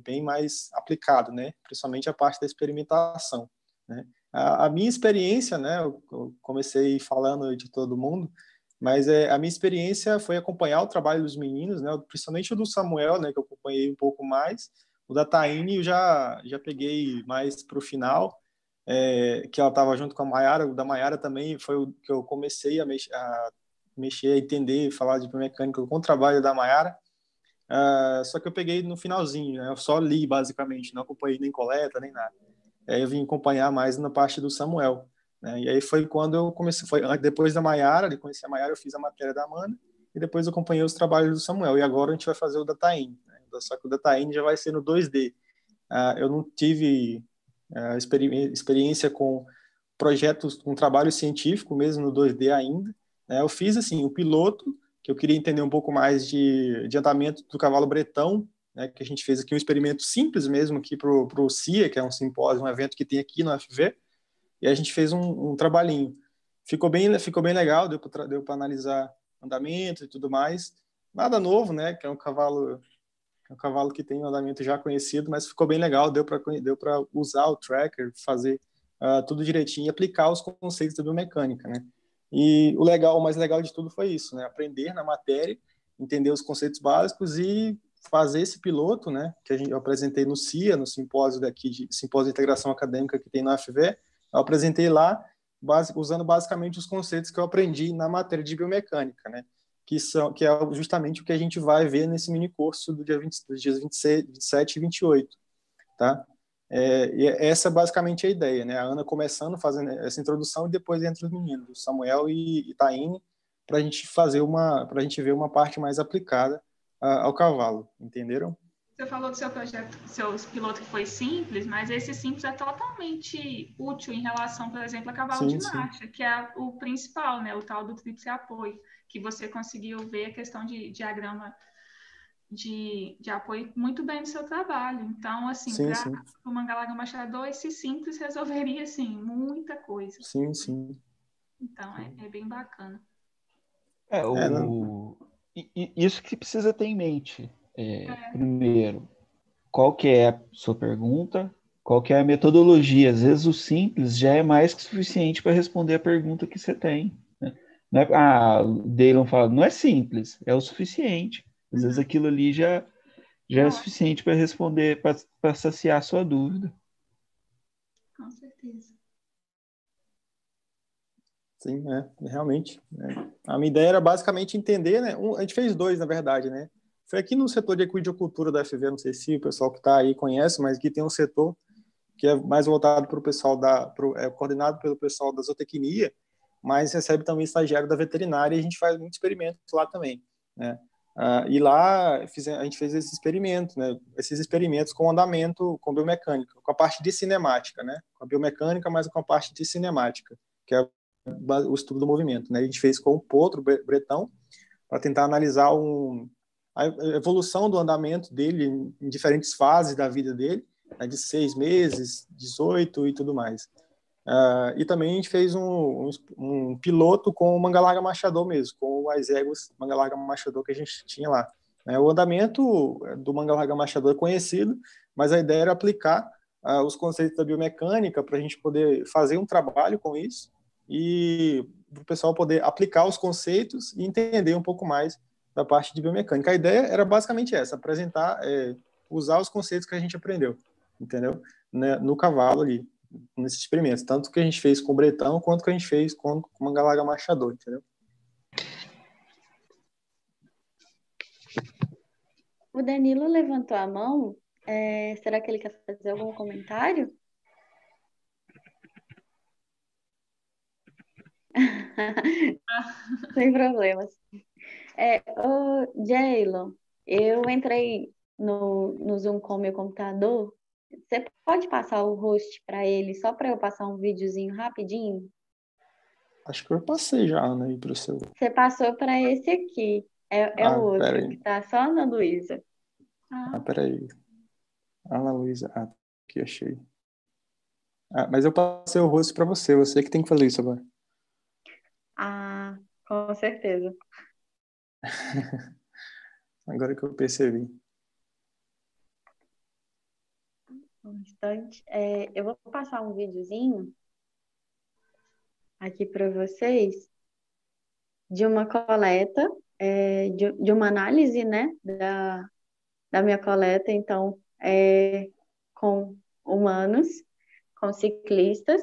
bem mais aplicado, né? Principalmente a parte da experimentação, né? A minha experiência, né? Eu comecei falando de todo mundo, mas a minha experiência foi acompanhar o trabalho dos meninos, né? Principalmente o do Samuel, né? Que eu acompanhei um pouco mais. O da Taine eu já peguei mais para o final, que ela estava junto com a Maiara. O da Maiara também foi o que eu comecei a mexer, a entender, falar de biomecânica com o trabalho da Maiara. Só que eu peguei no finalzinho, né? Eu só li, basicamente, não acompanhei nem coleta, nem nada. Aí eu vim acompanhar mais na parte do Samuel, né? E aí foi quando eu comecei, depois da Maiara, de conhecer a Maiara, eu fiz a matéria da Amanda, e depois eu acompanhei os trabalhos do Samuel. E agora a gente vai fazer o da Taine, né? Só que o da Taine já vai ser no 2D. Eu não tive experiência com projetos, com trabalho científico mesmo no 2D ainda, né? Eu fiz assim o piloto, que eu queria entender um pouco mais de andamento do cavalo bretão, né? Que a gente fez aqui um experimento simples mesmo aqui para o CIA, que é um simpósio, um evento que tem aqui no FV, e a gente fez um trabalhinho. Ficou bem legal, deu para analisar andamento e tudo mais. Nada novo, né? Que é um cavalo que tem um andamento já conhecido, mas ficou bem legal, deu para usar o tracker, fazer tudo direitinho e aplicar os conceitos da biomecânica, né? E o mais legal de tudo foi isso, né? Aprender na matéria, entender os conceitos básicos e fazer esse piloto, né? Que eu apresentei no CIA, no simpósio simpósio de integração acadêmica que tem no FV, eu apresentei lá, usando basicamente os conceitos que eu aprendi na matéria de biomecânica, né? Que é justamente o que a gente vai ver nesse mini curso dos dias 26, 27 e 28, tá? E essa é basicamente a ideia, né? A Ana começando, fazendo essa introdução, e depois entra os meninos, o Samuel e Taine, para a gente para a gente ver uma parte mais aplicada ao cavalo, entenderam? Você falou do seu projeto, seu piloto que foi simples, mas esse simples é totalmente útil em relação, por exemplo, a cavalo de Sim, sim. marcha, que é o principal, né? O tal do tríplice apoio, que você conseguiu ver a questão de diagrama de apoio muito bem no seu trabalho. Então, assim, Sim, para sim. o Mangalaga Machador, esse simples resolveria, assim, muita coisa. Sim, sim. Então, é bem bacana. Não, isso que precisa ter em mente. Primeiro, qual que é a sua pergunta? Qual que é a metodologia? Às vezes o simples já é mais que suficiente para responder a pergunta que você tem, né? Não é, o Daylon fala, não é simples, é o suficiente. Às vezes aquilo ali já é suficiente para responder, para saciar a sua dúvida. Com certeza. Sim, realmente. A minha ideia era basicamente entender, né? A gente fez dois, na verdade, né? Foi aqui no setor de equidicultura da FV, não sei se o pessoal que está aí conhece, mas aqui tem um setor que é mais voltado para o pessoal coordenado pelo pessoal da zootecnia, mas recebe também estagiário da veterinária e a gente faz muitos experimentos lá também, né? E lá a gente fez esses experimentos, né? Esses experimentos com andamento, com biomecânica, com a parte de cinemática, né? Com a biomecânica, mas com a parte de cinemática, que é o estudo do movimento, né? A gente fez com o potro bretão para tentar analisar a evolução do andamento dele em diferentes fases da vida dele, né? De 6 meses, 18 e tudo mais. E também a gente fez um piloto com o manga-larga machador mesmo, com as éguas manga-larga machador que a gente tinha lá. O andamento do manga-larga machador é conhecido, mas a ideia era aplicar os conceitos da biomecânica para a gente poder fazer um trabalho com isso e para o pessoal poder aplicar os conceitos e entender um pouco mais da parte de biomecânica. A ideia era basicamente essa, apresentar, usar os conceitos que a gente aprendeu, entendeu? Né, no cavalo ali, nesses experimentos, tanto que a gente fez com o bretão, quanto que a gente fez com o manga-larga machador, entendeu? O Danilo levantou a mão. Será que ele quer fazer algum comentário? Sem problemas. Jaylon, eu entrei no Zoom com o meu computador. Você pode passar o host para ele, só para eu passar um videozinho rapidinho? Acho que eu passei já, Ana, aí para o seu. Você passou para esse aqui. É o outro, que tá só na Luísa. Peraí. Ana Luísa. Aqui, achei. Mas eu passei o rosto para você que tem que fazer isso agora. Com certeza. Agora que eu percebi. Um instante. Eu vou passar um videozinho aqui para vocês de uma coleta, de uma análise, né, da minha coleta, então, com humanos, com ciclistas,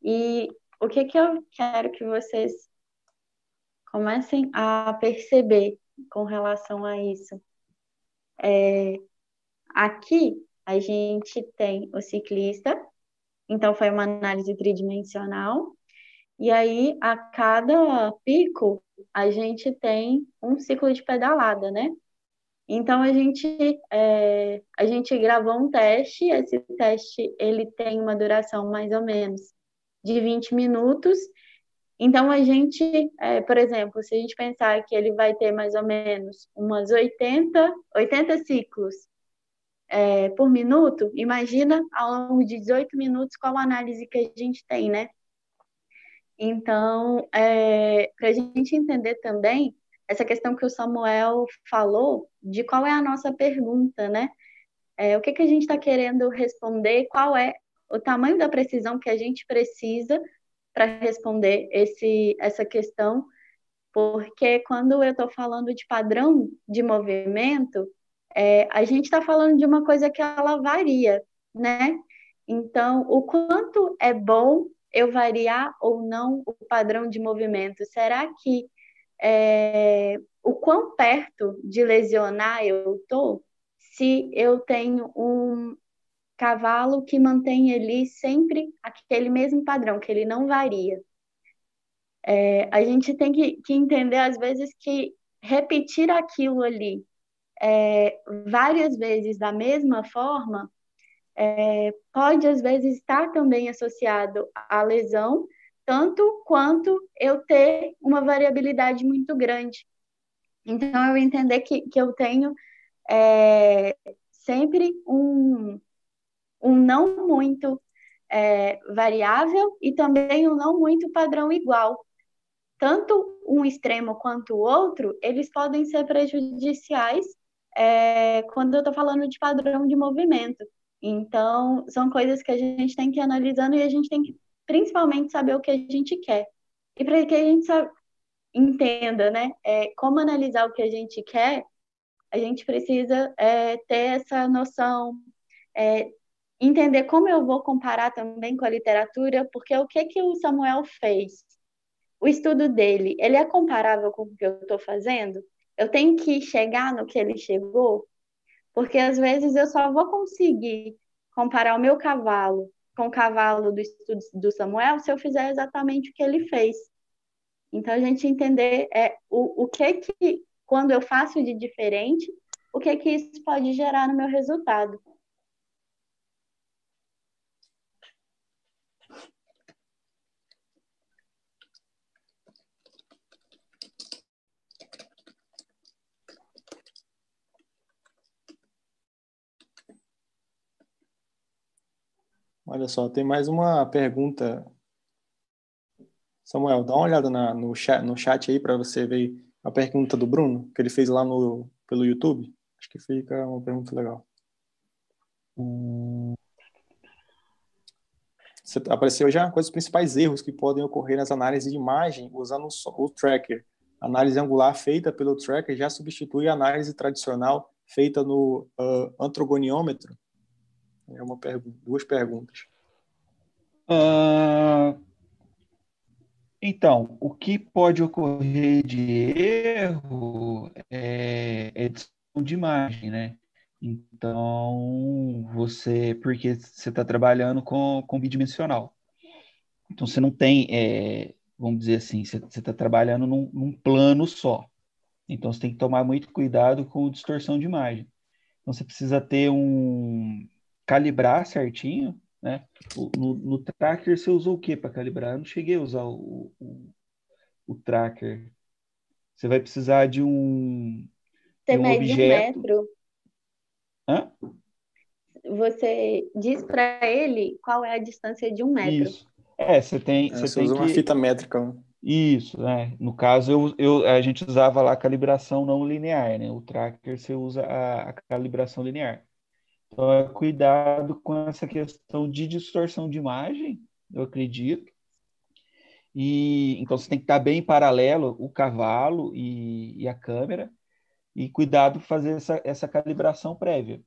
e o que eu quero que vocês comecem a perceber com relação a isso. Aqui, a gente tem o ciclista, então foi uma análise tridimensional, e aí, a cada pico, a gente tem um ciclo de pedalada, né? Então, a gente gravou um teste, esse teste ele tem uma duração mais ou menos de 20 minutos. Então, por exemplo, se a gente pensar que ele vai ter mais ou menos umas 80 ciclos por minuto, imagina ao longo de 18 minutos qual a análise que a gente tem, né? Então, para a gente entender também essa questão que o Samuel falou de qual é a nossa pergunta, né? O que a gente está querendo responder, qual é o tamanho da precisão que a gente precisa para responder essa questão, porque quando eu estou falando de padrão de movimento, a gente está falando de uma coisa que ela varia, né? Então, o quanto é bom eu variar ou não o padrão de movimento? Será que o quão perto de lesionar eu estou se eu tenho um cavalo que mantém ali sempre aquele mesmo padrão, que ele não varia? A gente tem que entender, às vezes, que repetir aquilo ali várias vezes da mesma forma pode, às vezes, estar também associado à lesão, tanto quanto eu ter uma variabilidade muito grande. Então, eu entender que eu tenho sempre um não muito variável e também um não muito padrão igual. tanto um extremo quanto o outro, eles podem ser prejudiciais quando eu estou falando de padrão de movimento. Então, são coisas que a gente tem que ir analisando e a gente tem que, principalmente, saber o que a gente quer. E para que a gente entenda, né, como analisar o que a gente quer, a gente precisa ter essa noção, entender como eu vou comparar também com a literatura, porque o que o Samuel fez? O estudo dele, ele é comparável com o que eu estou fazendo? Eu tenho que chegar no que ele chegou? Porque às vezes eu só vou conseguir comparar o meu cavalo com o cavalo do estudo do Samuel se eu fizer exatamente o que ele fez. Então a gente entender o que quando eu faço de diferente, o que isso pode gerar no meu resultado. Olha só, tem mais uma pergunta. Samuel, dá uma olhada no chat aí para você ver a pergunta do Bruno, que ele fez lá pelo YouTube. Acho que fica uma pergunta legal. Apareceu já? Quais os principais erros que podem ocorrer nas análises de imagem usando o tracker? A análise angular feita pelo tracker já substitui a análise tradicional feita no antrogoniômetro? É duas perguntas. Então, o que pode ocorrer de erro é edição de imagem, né? Então, porque você está trabalhando com bidimensional. Então, você não tem, vamos dizer assim, você está trabalhando num plano só. Então, você tem que tomar muito cuidado com distorção de imagem. Então, você precisa calibrar certinho, né? No tracker, você usou o que para calibrar? Eu não cheguei a usar o tracker. Você vai precisar de um mede objeto. 1 metro. Hã? Você diz para ele qual é a distância de 1 metro. Isso. Você tem usa uma fita métrica. Isso, né? No caso, a gente usava lá a calibração não linear, né? O tracker você usa a calibração linear. Então, cuidado com essa questão de distorção de imagem, eu acredito. Então, você tem que estar bem paralelo o cavalo e a câmera. E cuidado fazer essa calibração prévia,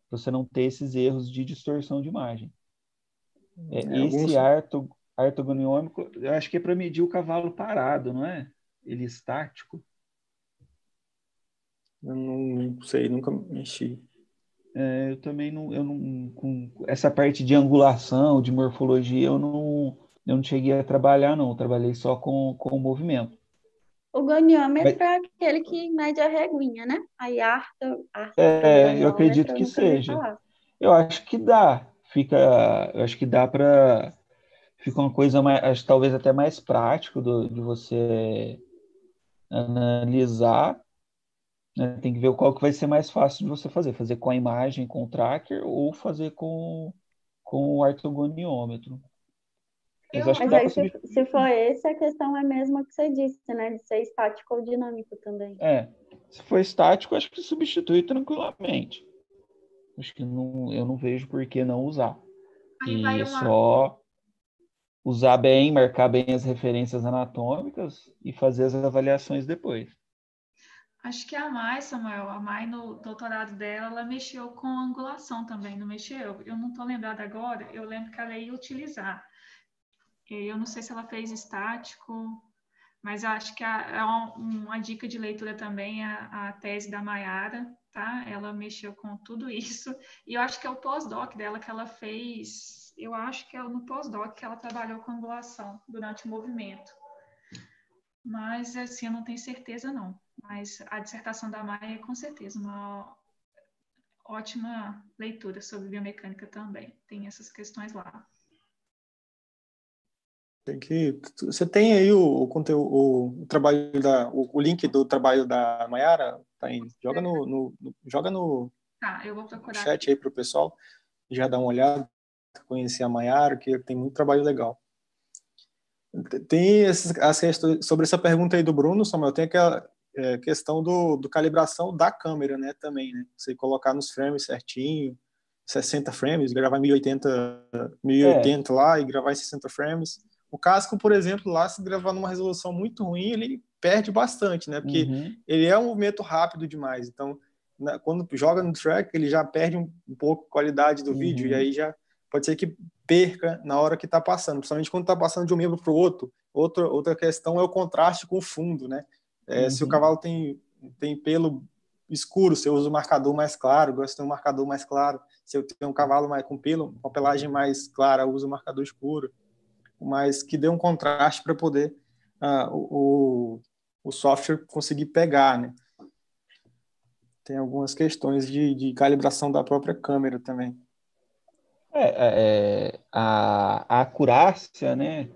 para você não ter esses erros de distorção de imagem. Esse ortogonômico, eu acho que é para medir o cavalo parado, não é? Ele estático. Eu não sei, nunca mexi. Eu também não, com essa parte de angulação, de morfologia, eu não cheguei a trabalhar, não. Eu trabalhei só com o movimento. O goniômetro é aquele que mede a reguinha, né? Aí eu acredito que seja. Eu acho que dá. Eu acho que dá para... Fica uma coisa mais, acho, talvez até mais prático de você analisar. Né? Tem que ver qual que vai ser mais fácil de você fazer. Fazer com a imagem, com o tracker, ou fazer com o ortogoniômetro. Mas acho que dá aí, para se for esse, a questão é a mesma que você disse, né? De ser estático ou dinâmico também. Se for estático, acho que substitui tranquilamente. Acho que eu não vejo por que não usar. E é só usar bem, marcar bem as referências anatômicas e fazer as avaliações depois. Acho que a Mai, Samuel, no doutorado dela, ela mexeu com angulação também, não mexeu? Eu não estou lembrada agora, eu lembro que ela ia utilizar. Eu não sei se ela fez estático, mas eu acho que é uma dica de leitura também, a tese da Maiara, tá? Ela mexeu com tudo isso. E eu acho que é o pós-doc dela que ela fez, eu acho que é no pós-doc que ela trabalhou com angulação durante o movimento. Mas, assim, eu não tenho certeza, não. Mas a dissertação da Maia é, com certeza, uma ótima leitura sobre biomecânica também. Tem essas questões lá. Você tem aí o conteúdo, o trabalho o link do trabalho da Maiara, tá aí. Joga no Eu vou procurar chat aqui. aí para o pessoal já dar uma olhada, conhecer a Maiara, que tem muito trabalho legal. Tem as questões, sobre essa pergunta aí do Bruno, Samuel, tem aquela questão do calibração da câmera, né, também, né? Você colocar nos frames certinho, 60 frames, gravar 1080 lá e gravar em 60 frames. O casco, por exemplo, lá, se gravar numa resolução muito ruim, ele perde bastante, né? Porque ele é um movimento rápido demais. Então, quando joga no track, ele já perde um pouco a qualidade do vídeo, e aí já pode ser que perca na hora que está passando, principalmente quando está passando de um membro para o outro. Outra questão é o contraste com o fundo, né? Se o cavalo tem pelo escuro, você usa o marcador mais claro, gosta de ter um marcador mais claro. Se eu tenho um cavalo mais com pelo, com a pelagem mais clara, usa o marcador escuro, mas que dê um contraste para poder o software conseguir pegar, né? Tem algumas questões de calibração da própria câmera também. A acurácia, né,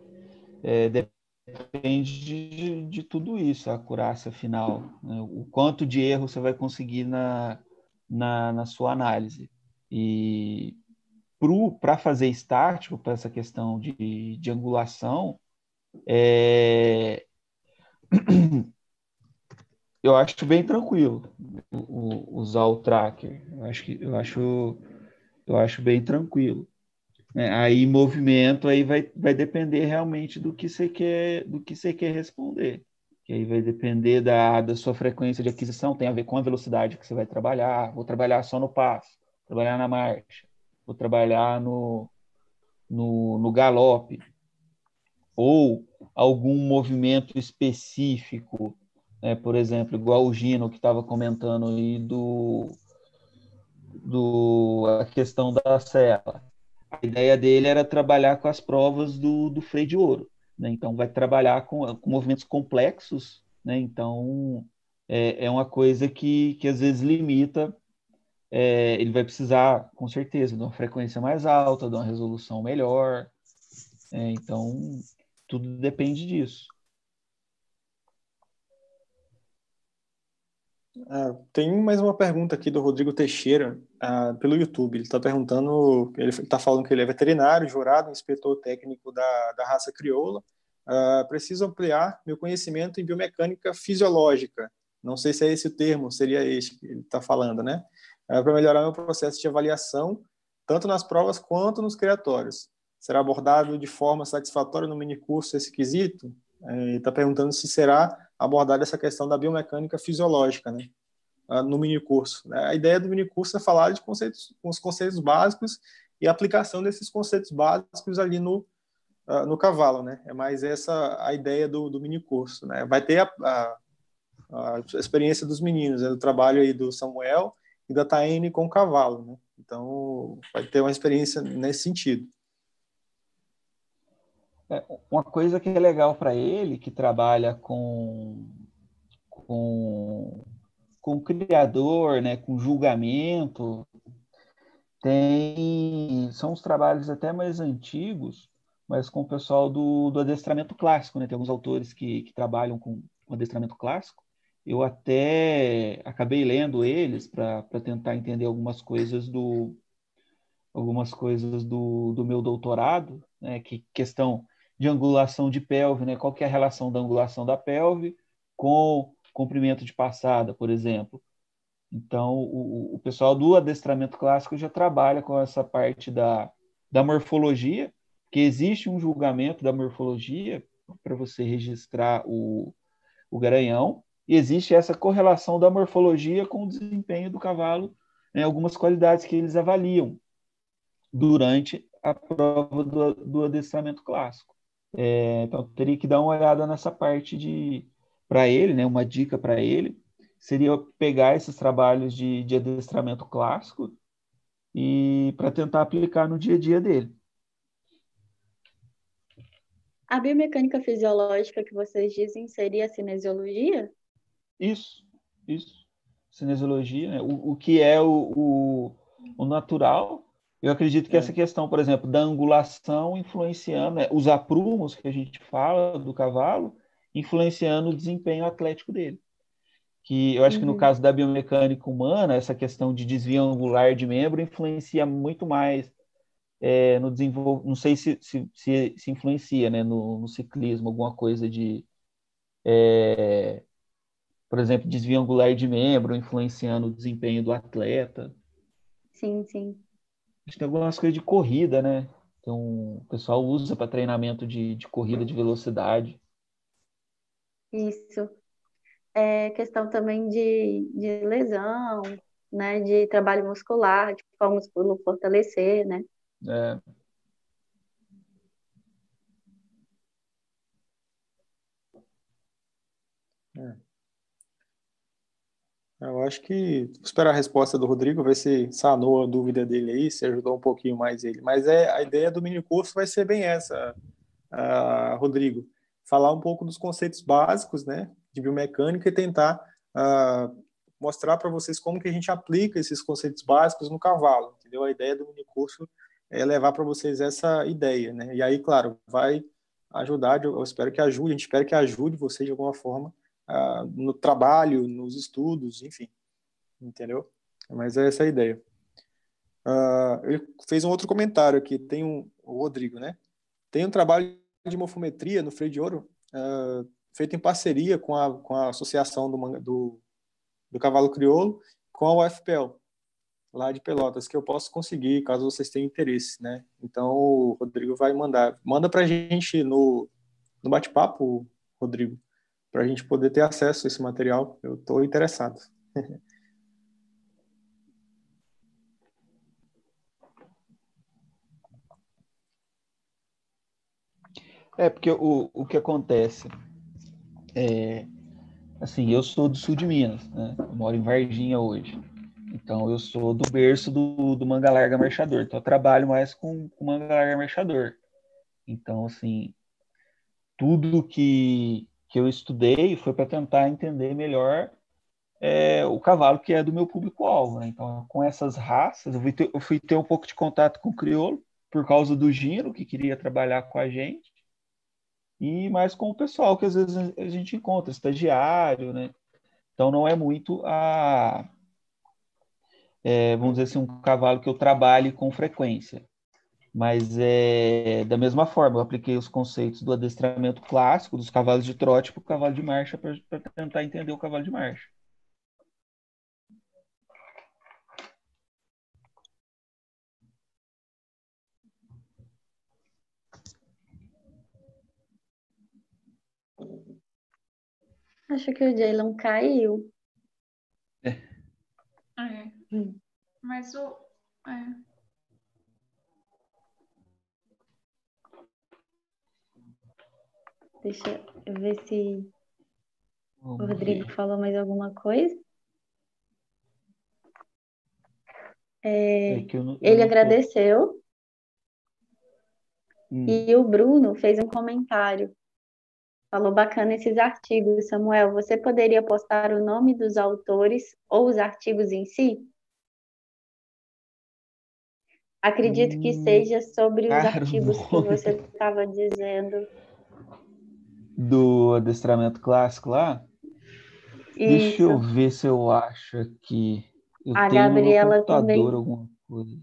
depende de tudo isso, a acurácia final, né, o quanto de erro você vai conseguir na sua análise. E para fazer estático, para essa questão de angulação, eu acho bem tranquilo usar o tracker. Eu acho bem tranquilo. Aí movimento aí vai depender realmente do que você quer responder. Que aí vai depender da sua frequência de aquisição, tem a ver com a velocidade que você vai trabalhar. Vou trabalhar só no passo, trabalhar na marcha, vou trabalhar no galope, ou algum movimento específico, né? Por exemplo, igual o Gino que estava comentando aí a questão da sela. A ideia dele era trabalhar com as provas do freio de ouro, né? Então vai trabalhar com movimentos complexos, né? Então é uma coisa que às vezes limita. Ele vai precisar, com certeza, de uma frequência mais alta, de uma resolução melhor. Então tudo depende disso. Tem mais uma pergunta aqui do Rodrigo Teixeira, pelo YouTube. Ele está perguntando, ele está falando que ele é veterinário, jurado, inspetor técnico da raça crioula. Preciso ampliar meu conhecimento em biomecânica fisiológica. Não sei se é esse o termo, seria esse que ele está falando, né? Para melhorar meu processo de avaliação, tanto nas provas quanto nos criatórios. Será abordado de forma satisfatória no minicurso esse quesito? Ele está perguntando se será abordada essa questão da biomecânica fisiológica, né, no minicurso. A ideia do minicurso é falar de os conceitos básicos e a aplicação desses conceitos básicos ali no cavalo, né? É mais essa a ideia do minicurso, né? Vai ter a experiência dos meninos, do trabalho aí do Samuel e da Taine com o cavalo, né? Então, vai ter uma experiência nesse sentido. Uma coisa que é legal para ele, que trabalha com criador, né, com julgamento, são os trabalhos até mais antigos, mas com o pessoal do adestramento clássico, né? Tem alguns autores que trabalham com adestramento clássico. Eu até acabei lendo eles para tentar entender algumas coisas do meu doutorado, né? Que questão de angulação de pelve, né? Qual que é a relação da angulação da pelve com comprimento de passada, por exemplo. Então, o pessoal do adestramento clássico já trabalha com essa parte da morfologia, que existe um julgamento da morfologia para você registrar o garanhão, e existe essa correlação da morfologia com o desempenho do cavalo, né, algumas qualidades que eles avaliam durante a prova do adestramento clássico. Então, teria que dar uma olhada nessa parte para ele, né, uma dica para ele, seria pegar esses trabalhos de adestramento clássico e para tentar aplicar no dia a dia dele. A biomecânica fisiológica que vocês dizem seria a cinesiologia? Isso. Cinesiologia, né? O que é o natural. Eu acredito que essa questão, por exemplo, da angulação influenciando, né, os aprumos que a gente fala do cavalo, influenciando o desempenho atlético dele. Que eu acho que no caso da biomecânica humana, essa questão de desvio angular de membro influencia muito mais no desenvolvimento, não sei se influencia, né, no ciclismo, alguma coisa de, por exemplo, desvio angular de membro, influenciando o desempenho do atleta. Sim, sim. Acho que tem algumas coisas de corrida, né? Então, o pessoal usa para treinamento de corrida de velocidade. Isso. É questão também de lesão, né? De trabalho muscular, de como o músculo fortalecer, né? É, É. Eu acho que vou esperar a resposta do Rodrigo, ver se sanou a dúvida dele aí, se ajudou um pouquinho mais ele. Mas a ideia do mini curso vai ser bem essa, Rodrigo. Falar um pouco dos conceitos básicos, né, de biomecânica e tentar mostrar para vocês como que a gente aplica esses conceitos básicos no cavalo, entendeu? A ideia do mini curso é levar para vocês essa ideia, né? E aí, claro, vai ajudar, eu espero que ajude, a gente espera que ajude vocês de alguma forma no trabalho, nos estudos, enfim, entendeu? Mas é essa a ideia. Ele fez um outro comentário aqui, o Rodrigo, né? Tem um trabalho de morfometria no freio de ouro, feito em parceria com a Associação do Cavalo Crioulo, com a UFPEL, lá de Pelotas, que eu posso conseguir, caso vocês tenham interesse, né? Então, o Rodrigo vai manda para a gente no bate-papo, Rodrigo, para a gente poder ter acesso a esse material. Eu estou interessado. porque o que acontece assim, eu sou do sul de Minas, né? Eu moro em Varginha hoje. Então, eu sou do berço do manga larga marchador. Então, eu trabalho mais com manga larga marchador. Então, assim, tudo que eu estudei foi para tentar entender melhor o cavalo que é do meu público-alvo, né? Então, com essas raças, eu fui ter um pouco de contato com o crioulo por causa do Gino, que queria trabalhar com a gente, e mais com o pessoal que às vezes a gente encontra, estagiário, né? Então, não é muito vamos dizer assim, um cavalo que eu trabalhe com frequência. Mas da mesma forma, eu apliquei os conceitos do adestramento clássico, dos cavalos de trote, para o cavalo de marcha, para tentar entender o cavalo de marcha. Acho que o Jalen caiu. É. Mas o. É. Deixa eu ver se o Vamos Rodrigo ver. falou mais alguma coisa. É que eu Ele não tô. agradeceu e o Bruno fez um comentário. Falou bacana esses artigos, Samuel. Você poderia postar o nome dos autores ou os artigos em si? Acredito que seja sobre os Cara, o artigos que nome você estava dizendo. do adestramento clássico lá. Deixa eu Isso. ver se eu acho aqui. Eu A tenho no meu Gabriela computador também alguma coisa.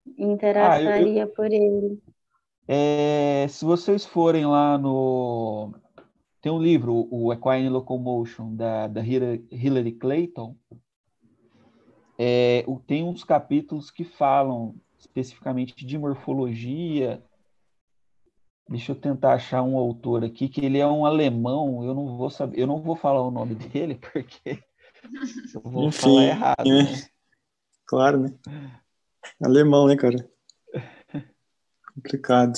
Ah, interessaria por ele. se vocês forem lá no. Tem um livro, o Equine Locomotion, da Hilary Clayton. Tem uns capítulos que falam especificamente de morfologia. Deixa eu tentar achar um autor aqui, que ele é um alemão. Eu não vou saber, eu não vou falar o nome dele, porque eu vou falar Enfim, errado, né? né? Claro, né? Alemão, né, cara? Complicado.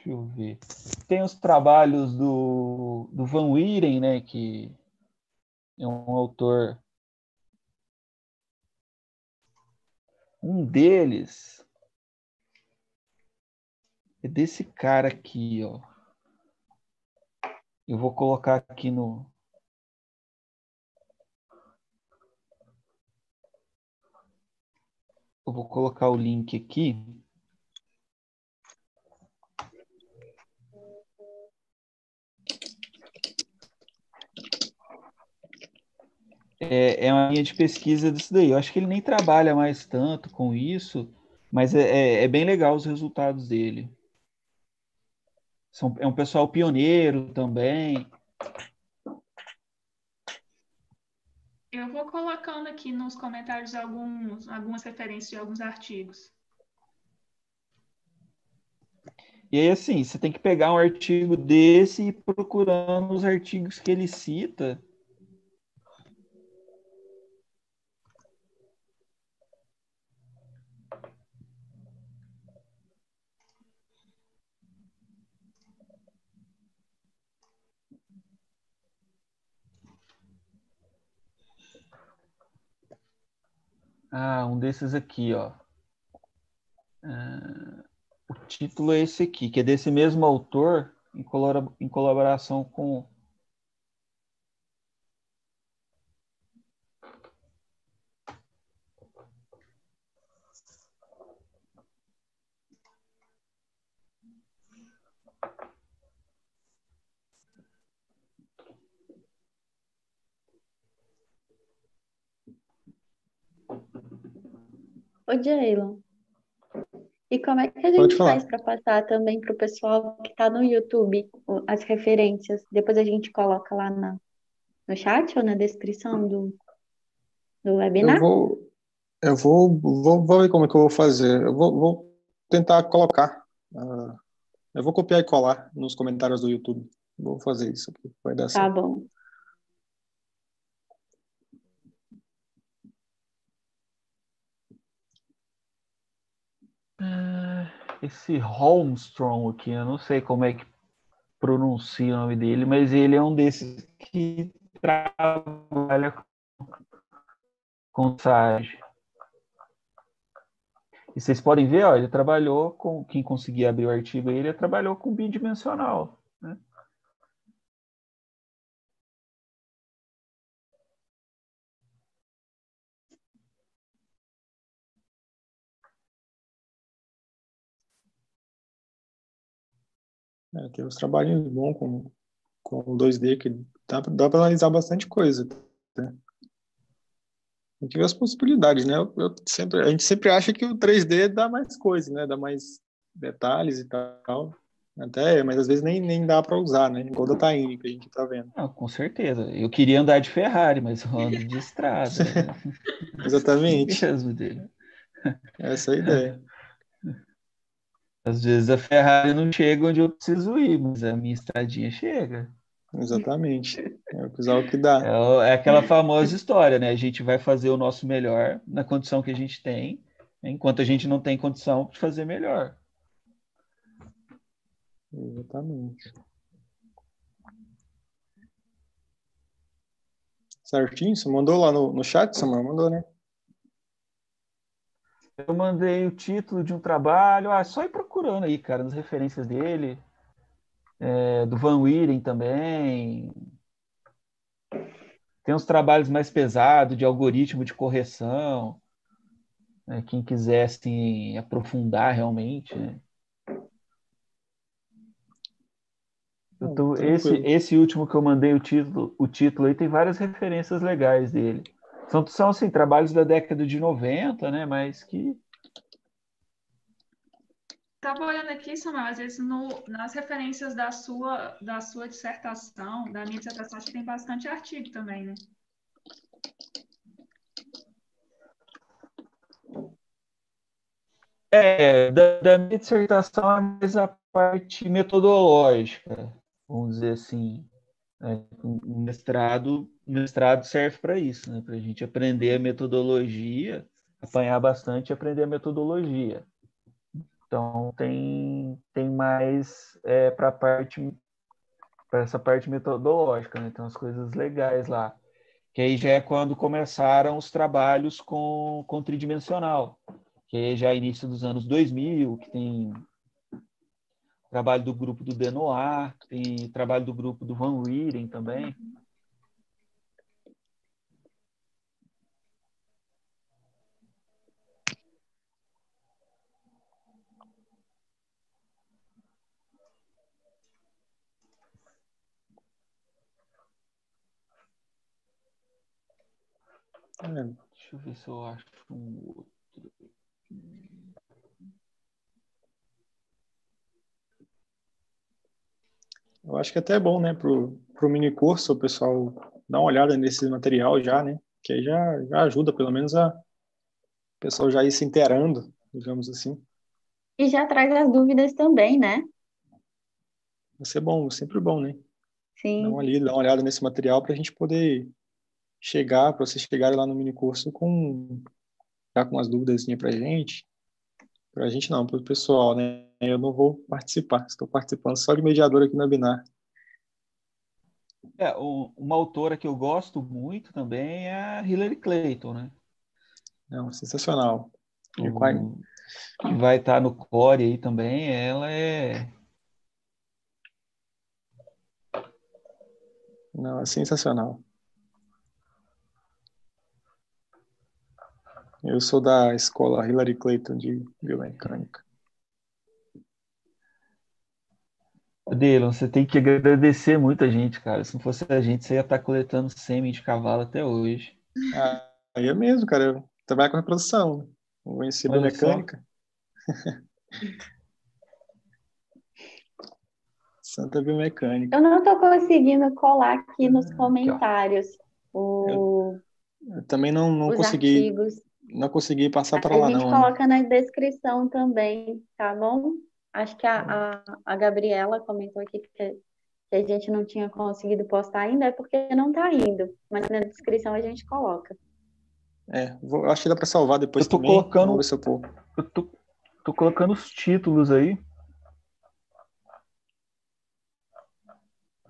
Deixa eu ver. Tem os trabalhos do Van Wieren, né, que é um autor. Um deles é desse cara aqui, ó. Eu vou colocar aqui no. Eu vou colocar o link aqui. é uma linha de pesquisa disso daí. Eu acho que ele nem trabalha mais tanto com isso, mas é bem legal os resultados dele. É um pessoal pioneiro também. Eu vou colocando aqui nos comentários algumas referências de alguns artigos. E aí, assim, você tem que pegar um artigo desse e ir procurando os artigos que ele cita. Ah, um desses aqui, ó. O título é esse aqui, que é desse mesmo autor, em colaboração com... Ô, Jaylon, e como é que a Pode gente falar. faz para passar também para o pessoal que está no YouTube as referências? Depois a gente coloca lá no chat ou na descrição do Eu webinar? vou, vou ver como é que eu vou fazer. Vou tentar colocar. Eu vou copiar e colar nos comentários do YouTube. Vou fazer isso aqui, vai dar Tá certo. bom. Esse Holmstrom aqui, eu não sei como é que pronuncia o nome dele, mas ele é um desses que trabalha com SAGE. E vocês podem ver, ó, ele trabalhou com, quem conseguir abrir o artigo aí, ele trabalhou com bidimensional, né? Tem uns trabalhinhos bons com 2D que dá para analisar bastante coisa. Né? A gente vê as possibilidades, né? A gente sempre acha que o 3D dá mais coisa, né? Dá mais detalhes e tal. Até, mas às vezes nem dá para usar, né? Igual da Taine que a gente tá vendo. Não, com certeza. Eu queria andar de Ferrari, mas eu ando de estrada. Assim Exatamente. mesmo dele. Essa é a ideia. Às vezes a Ferrari não chega onde eu preciso ir, mas a minha estradinha chega. Exatamente. É usar o que dá. É aquela famosa história, né? A gente vai fazer o nosso melhor na condição que a gente tem, enquanto a gente não tem condição de fazer melhor. Exatamente. Certinho? Você mandou lá no chat, Samuel? Mandou, né? Eu mandei o título de um trabalho, só ir procurando aí, cara, nas referências dele, do Van Wieren também. Tem uns trabalhos mais pesados de algoritmo de correção, né? Quem quiser assim, aprofundar realmente, né? Tranquilo. Esse último que eu mandei o título aí tem várias referências legais dele. São assim, trabalhos da década de 90, né? Mas que Estava olhando aqui, Samuel, às vezes nas referências da sua dissertação, da minha dissertação, acho que tem bastante artigo também, né? da minha dissertação é mais a parte metodológica, vamos dizer assim. Né? O mestrado serve para isso, né? Para a gente aprender a metodologia, apanhar bastante e aprender a metodologia. Então tem mais para essa parte metodológica, né? Tem umas coisas legais lá. Que aí já é quando começaram os trabalhos com tridimensional, que aí já é início dos anos 2000, que tem trabalho do grupo do Benoit, tem trabalho do grupo do Van Wieren também. Deixa eu ver se eu acho um outro. Eu acho que até é bom, né, pro mini curso, o pessoal dar uma olhada nesse material já, né? Que aí já ajuda, pelo menos, o pessoal já ir se inteirando, digamos assim. E já traz as dúvidas também, né? Vai ser bom, sempre bom, né? Dar Sim. dar uma olhada nesse material para a gente poder chegar, para vocês chegarem lá no mini curso já com as dúvidas para a gente. Para a gente não, para o pessoal, né? Eu não vou participar, estou participando só de mediador aqui no webinar. Uma autora que eu gosto muito também é a Hillary Clayton, né? Não, sensacional. Que vai estar no Core aí também, ela é... Não, é sensacional. Eu sou da escola Hillary Clayton de biomecânica. Dylan, você tem que agradecer muita gente, cara. Se não fosse a gente, você ia estar coletando sêmen de cavalo até hoje. Aí é mesmo, cara. Eu trabalho com reprodução. Né? Eu conheci Olha só. biomecânica. Santa biomecânica. Eu não estou conseguindo colar aqui nos Aqui, ó. comentários Eu também não os consegui. artigos. Não consegui passar para A lá, gente não. coloca na descrição também, tá bom? Acho que a Gabriela comentou aqui que a gente não tinha conseguido postar ainda, é porque não está indo. Mas na descrição a gente coloca. Acho que dá para salvar depois Eu tô também. colocando, Vamos ver se eu pôr. eu tô colocando os títulos aí.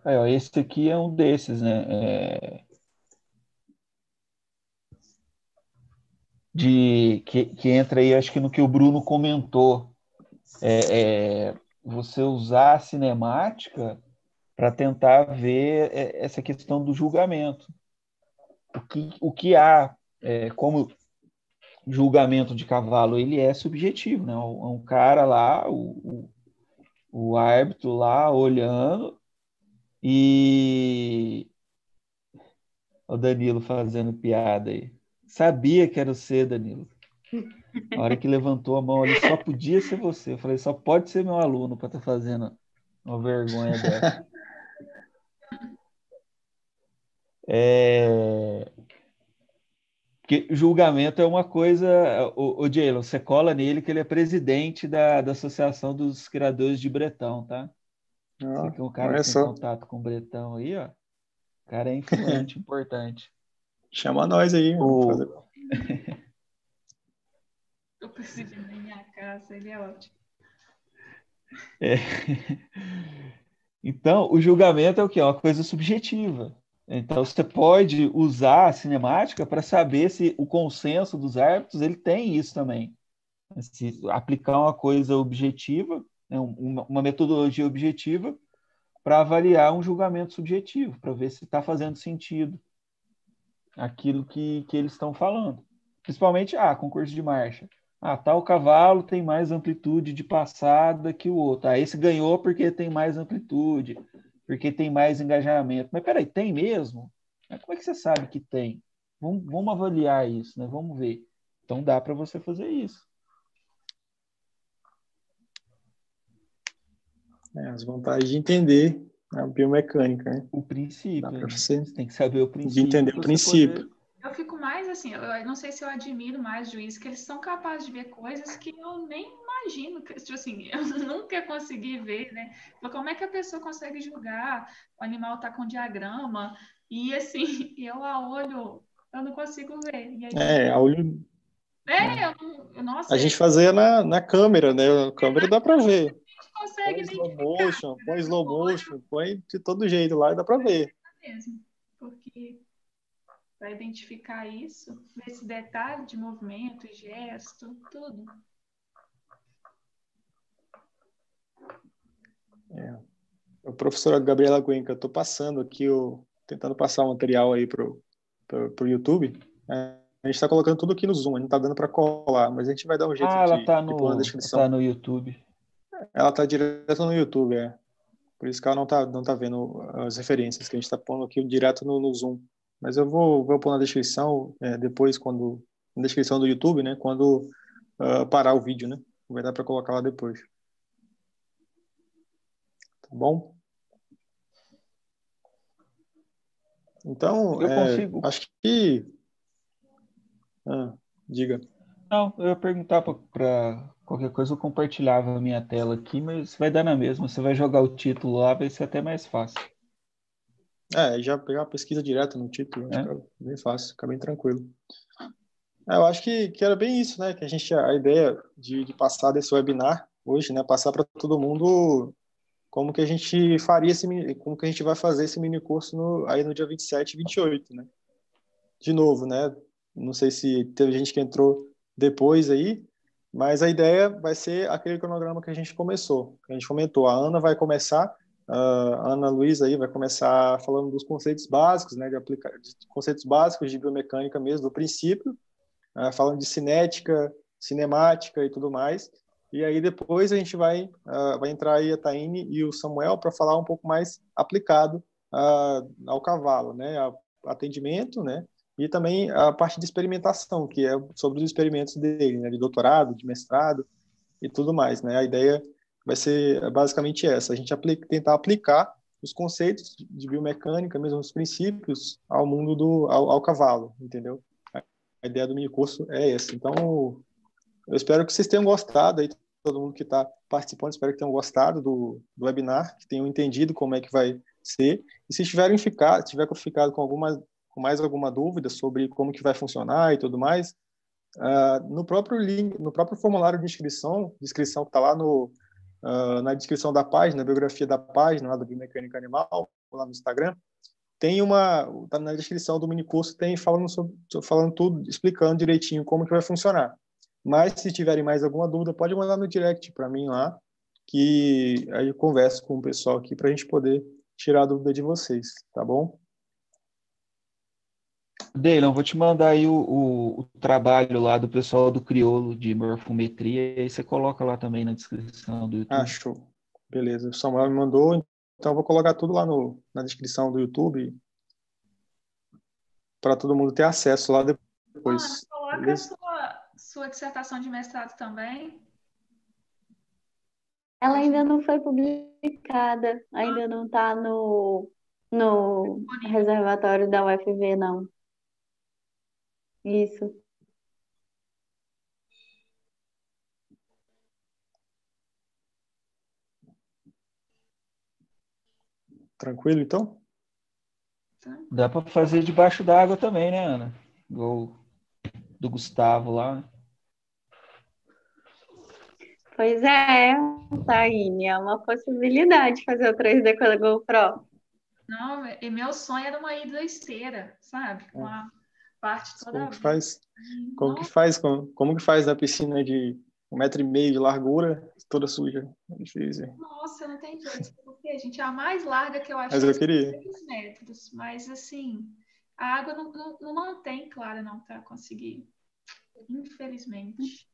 Aí, ó, esse aqui é um desses, né? Que entra aí, acho que no que o Bruno comentou. Você usar a cinemática para tentar ver essa questão do julgamento. O que há como julgamento de cavalo, ele é subjetivo, né? Um cara lá, o árbitro lá olhando e o Danilo fazendo piada aí. Sabia que era você, Danilo. A hora que levantou a mão ali, só podia ser você. Eu falei, só pode ser meu aluno para estar fazendo uma vergonha dessa. Porque julgamento é uma coisa. O Jaylon, você cola nele que ele é presidente da Associação dos Criadores de Bretão, tá? Você que é um cara Olha que tem só. contato com o Bretão aí, ó. O cara é influente, importante. Chama nós aí. Fazer... O presidente da minha casa, ele é ótimo. Então, o julgamento é o quê? É uma coisa subjetiva. Então, você pode usar a cinemática para saber se o consenso dos árbitros ele tem isso também. Se aplicar uma coisa objetiva, né, uma metodologia objetiva, para avaliar um julgamento subjetivo, para ver se está fazendo sentido aquilo que eles estão falando. Principalmente, concurso de marcha. Tal cavalo tem mais amplitude de passada que o outro. Esse ganhou porque tem mais amplitude, porque tem mais engajamento. Mas peraí, tem mesmo? Como é que você sabe que tem? Vamos avaliar isso, né? Vamos ver. Então dá para você fazer isso. As vantagens de entender a biomecânica, né? O princípio. Dá para você tem que saber o princípio. De entender o princípio. Poder... Eu fico mais assim, eu não sei se eu admiro mais juízes, que eles são capazes de ver coisas que eu nem imagino. Tipo assim, eu nunca consegui ver, né? Como é que a pessoa consegue julgar? O animal tá com diagrama e assim, eu a olho, eu não consigo ver. E aí, a olho... nossa. A gente fazia na câmera, né? A câmera dá para ver. Consegue põe slow motion, põe de todo jeito lá e dá para ver. Mesmo, porque para identificar isso, esse detalhe de movimento, gesto, tudo. A professora Gabriela Cuenca, eu estou passando aqui, tentando passar o material aí pro YouTube. A gente está colocando tudo aqui no Zoom, a gente não está dando para colar, mas a gente vai dar um jeito ela tá de pôr na descrição. Tá no YouTube. Ela está direto no YouTube, Por isso que ela não tá vendo as referências que a gente está pondo aqui direto no Zoom. Mas eu vou pôr na descrição, depois, na descrição do YouTube, né? Quando parar o vídeo, né? Vai dar para colocar lá depois. Tá bom? Então, Eu consigo. acho que... diga. Não, eu ia perguntar para qualquer coisa, eu compartilhava a minha tela aqui, mas vai dar na mesma. Você vai jogar o título lá, vai ser até mais fácil. Já pegar uma pesquisa direto no título, acho que é bem fácil, fica bem tranquilo. Eu acho que era bem isso, né? Que a ideia de passar desse webinar hoje, né? Passar para todo mundo como que a gente faria como que a gente vai fazer esse mini curso aí no dia 27 e 28, né? De novo, né? Não sei se teve gente que entrou depois aí, mas a ideia vai ser aquele cronograma que a gente começou, que a gente comentou. A Ana vai começar, a Ana Luísa aí vai começar falando dos conceitos básicos, né? De conceitos básicos de biomecânica mesmo, do princípio, falando de cinética, cinemática e tudo mais. E aí depois a gente vai entrar aí a Taine e o Samuel para falar um pouco mais aplicado ao cavalo, né? Atendimento, né? E também a parte de experimentação, que é sobre os experimentos dele, né? De doutorado, de mestrado e tudo mais, né? A ideia vai ser basicamente essa, a gente tentar aplicar os conceitos de biomecânica, mesmo os princípios, ao mundo ao cavalo, entendeu? A ideia do mini curso é essa. Então, eu espero que vocês tenham gostado, aí todo mundo que está participando, espero que tenham gostado do webinar, que tenham entendido como é que vai ser. E se tiver ficado com mais alguma dúvida sobre como que vai funcionar e tudo mais, no próprio link, no próprio formulário de inscrição que está lá na descrição da página, na biografia da página lá do Biomecânica Animal, lá no Instagram, tá na descrição do mini curso, tem falando tudo, explicando direitinho como que vai funcionar. Mas se tiverem mais alguma dúvida, pode mandar no direct para mim lá, que aí eu converso com o pessoal aqui para a gente poder tirar a dúvida de vocês, tá bom? Deilon, vou te mandar aí o trabalho lá do pessoal do Criolo de morfometria, e aí você coloca lá também na descrição do YouTube. Show. Beleza. O Samuel me mandou, então eu vou colocar tudo lá na descrição do YouTube para todo mundo ter acesso lá depois. Ana, coloca sua dissertação de mestrado também. Ela ainda não foi publicada, ainda não está no reservatório da UFV, não. Isso. Tranquilo, então? Dá para fazer debaixo d'água também, né, Ana? Igual do Gustavo lá. Pois é, Taine, é uma possibilidade fazer o 3D com a GoPro. Não, e meu sonho era uma esteira, sabe? Com a parte toda. Como que faz na piscina de 1,5 m de largura, toda suja? É difícil. Nossa, não tem jeito. Porque, gente, a mais larga que eu acho Mas eu queria. 3 metros. Mas, assim, a água não mantém clara, não, para conseguir. Infelizmente.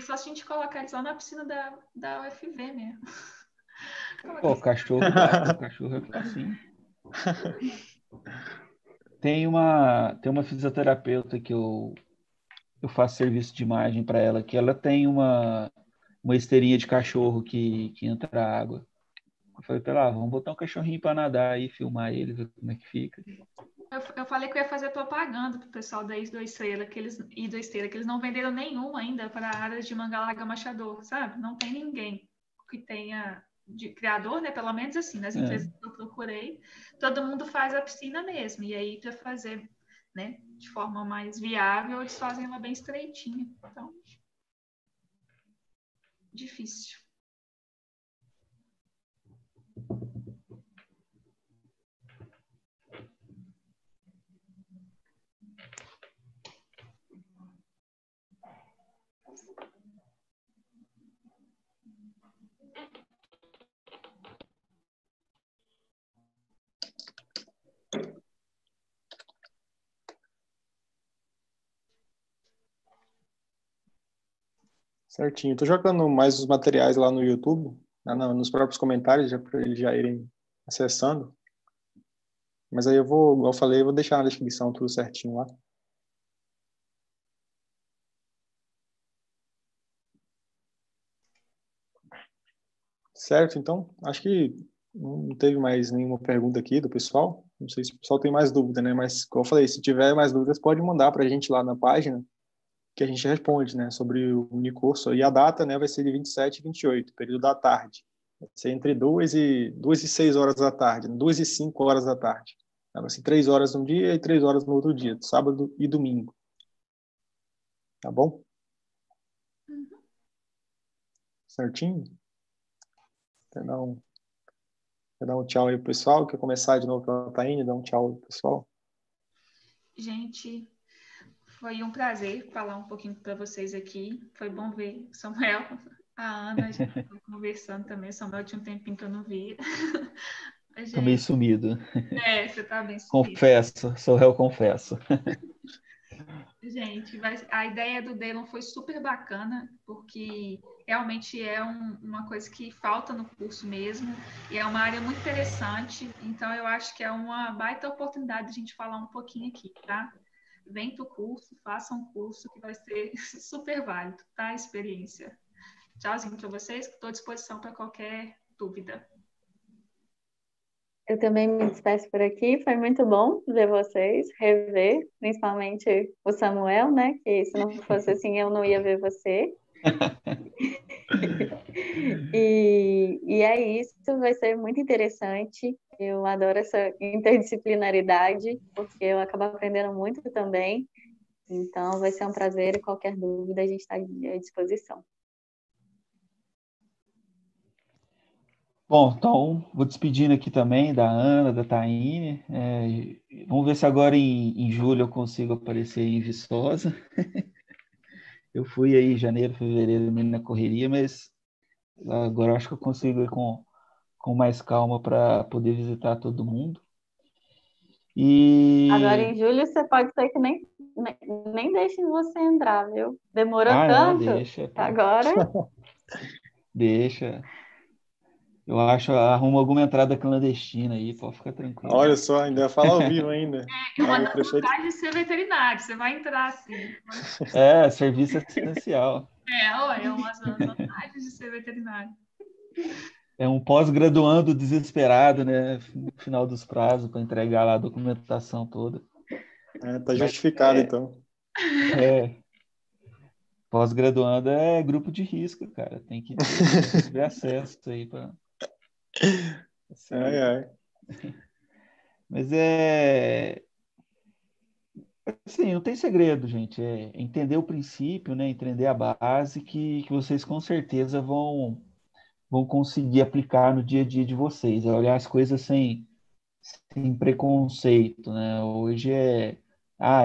Só se a gente colocar eles lá na piscina da UFV mesmo. Pô, cachorro dá, cachorro é facinho. Tem uma fisioterapeuta que eu faço serviço de imagem para ela, que ela tem uma esteirinha de cachorro que entra a água. Eu falei para ela, vamos botar um cachorrinho para nadar aí, filmar ele, ver como é que fica. Eu falei que eu ia fazer propaganda pro pessoal da Ido Estrela, que eles não venderam nenhuma ainda para a área de Manga Larga Machador, sabe? Não tem ninguém que tenha de criador, né? Pelo menos assim, nas empresas que eu procurei, todo mundo faz a piscina mesmo. E aí, para fazer, né, de forma mais viável, eles fazem ela bem estreitinha. Então, difícil. Certinho. Estou jogando mais os materiais lá no YouTube, nos próprios comentários, já para eles já irem acessando. Mas aí igual eu falei, eu vou deixar na descrição tudo certinho lá. Certo, então, acho que não teve mais nenhuma pergunta aqui do pessoal. Não sei se o pessoal tem mais dúvida, né? Mas, como eu falei, se tiver mais dúvidas, pode mandar para a gente lá na página, que a gente responde, né? Sobre o unicurso. E a data, né, vai ser de 27 e 28, período da tarde. Vai ser entre 2 e 6 horas da tarde, 2 e 5 horas da tarde. Então, vai ser 3 horas num dia e 3 horas no outro dia, sábado e domingo. Tá bom? Certinho? Quer dar um tchau aí pro pessoal? Quer começar de novo com a Taine? Dar um tchau pro pessoal? Gente, foi um prazer falar um pouquinho para vocês aqui. Foi bom ver Samuel, a Ana, a gente estava conversando também. Samuel tinha um tempinho que eu não via. Tô meio Gente, sumido. você tá bem sumido. Confesso, sou réu, confesso. Gente, a ideia do Delon foi super bacana, porque realmente é uma coisa que falta no curso mesmo, e é uma área muito interessante, então eu acho que é uma baita oportunidade de a gente falar um pouquinho aqui, tá? Vem pro curso, faça um curso que vai ser super válido, tá? A experiência. Tchauzinho para vocês, estou à disposição para qualquer dúvida. Eu também me despeço por aqui. Foi muito bom ver vocês, rever, principalmente o Samuel, né? Que se não fosse assim, eu não ia ver você. E é isso, vai ser muito interessante. Eu adoro essa interdisciplinaridade, porque eu acabo aprendendo muito também. Então, vai ser um prazer e qualquer dúvida a gente está à disposição. Bom, então vou despedindo aqui também da Ana, da Taine. Vamos ver se agora em julho eu consigo aparecer em Viçosa. Eu fui aí em janeiro, fevereiro, meio na correria, mas agora eu acho que eu consigo ir com mais calma para poder visitar todo mundo. Agora em julho você pode ser que nem deixem você entrar, viu? Demorou Não, tanto. deixa. Agora. Deixa. Eu acho, arrumo alguma entrada clandestina aí, pode ficar tranquilo. Olha só, ainda ia falar ao vivo ainda. É uma das vantagens de ser veterinário, você vai entrar assim. Serviço essencial. É uma das vantagens de ser veterinário. É um pós-graduando desesperado, né? No final dos prazos, para entregar lá a documentação toda. Tá justificado, então. Pós-graduando é grupo de risco, cara. Tem que ter acesso aí para. Mas assim, não tem segredo, gente. É entender o princípio, né? Entender a base que vocês com certeza vão conseguir aplicar no dia a dia de vocês. É olhar as coisas sem preconceito, né? Hoje é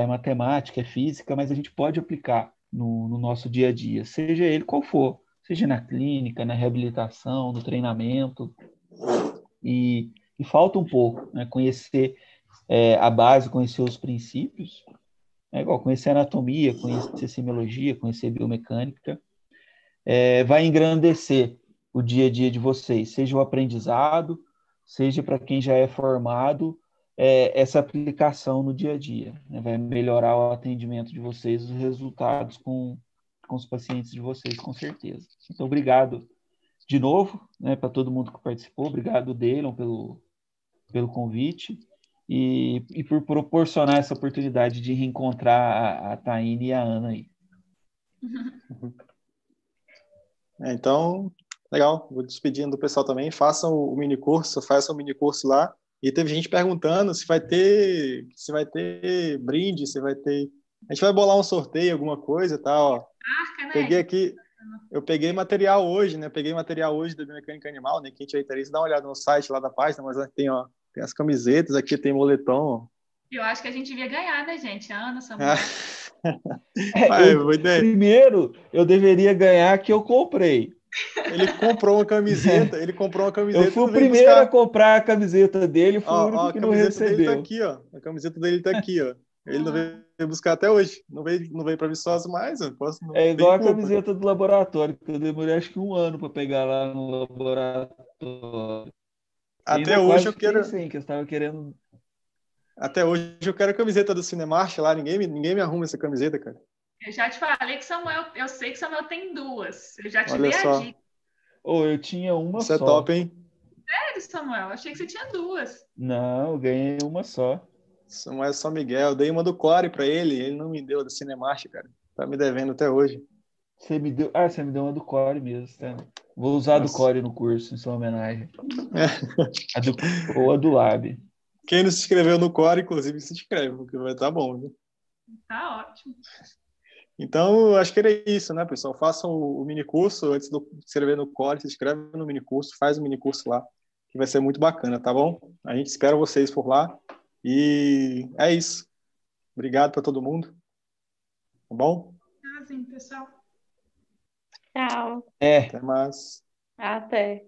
matemática, é física, mas a gente pode aplicar no nosso dia a dia, seja ele qual for, seja na clínica, na reabilitação, no treinamento. E falta um pouco, né? Conhecer a base, conhecer os princípios, é igual conhecer anatomia, conhecer semiologia, conhecer biomecânica, vai engrandecer o dia a dia de vocês, seja o aprendizado, seja para quem já é formado, essa aplicação no dia a dia, né? Vai melhorar o atendimento de vocês, os resultados com os pacientes de vocês, com certeza. Então, obrigado de novo, né, para todo mundo que participou, obrigado, Deilon, pelo convite e por proporcionar essa oportunidade de reencontrar a Taine e a Ana aí. Então, legal. Vou despedindo do pessoal também. Façam o mini curso lá. E teve gente perguntando se vai ter brinde, se vai ter. A gente vai bolar um sorteio, alguma coisa e tal. Né? Eu peguei material hoje, né? Peguei material hoje da Biomecânica Animal, né? Quem tiver interesse, dá uma olhada no site lá da página, mas tem as camisetas, aqui tem moletom. Eu acho que a gente devia ganhar, né, gente? A Ana, Samuel. Primeiro, eu deveria ganhar que eu comprei. Ele comprou uma camiseta. Eu fui o primeiro a comprar a camiseta dele, fui o único que não recebeu. A camiseta dele tá aqui, ó. Ele não veio buscar até hoje. Não veio para Viçosa mais. É igual a camiseta do laboratório, que eu demorei acho que 1 ano para pegar lá no laboratório. Até hoje eu quero. Sim, que eu estava querendo Até hoje eu quero a camiseta do Cinemarch lá, ninguém me arruma essa camiseta, cara. Eu já te falei que Samuel, eu sei que Samuel tem duas. Eu já te Olha dei a só, dica. Eu tinha uma isso é só. top, hein? Sério, Samuel, achei que você tinha duas. Não, eu ganhei uma só. Isso não é só Miguel. Eu dei uma do Core pra ele não me deu da Cinemarch, cara. Tá me devendo até hoje. Você me deu uma do Core mesmo, tá? Vou usar a do Nossa. Core no curso, em sua homenagem. Ou a do Lab. Quem não se inscreveu no Core, inclusive, se inscreve, porque vai estar bom, né? Tá ótimo. Então, acho que era isso, né, pessoal? Façam o minicurso antes de se inscrever no Core, se inscreve no minicurso, faz o minicurso lá, que vai ser muito bacana, tá bom? A gente espera vocês por lá. E é isso. Obrigado para todo mundo. Tá bom? Tchauzinho, pessoal. Tchau. É. Até mais. Até.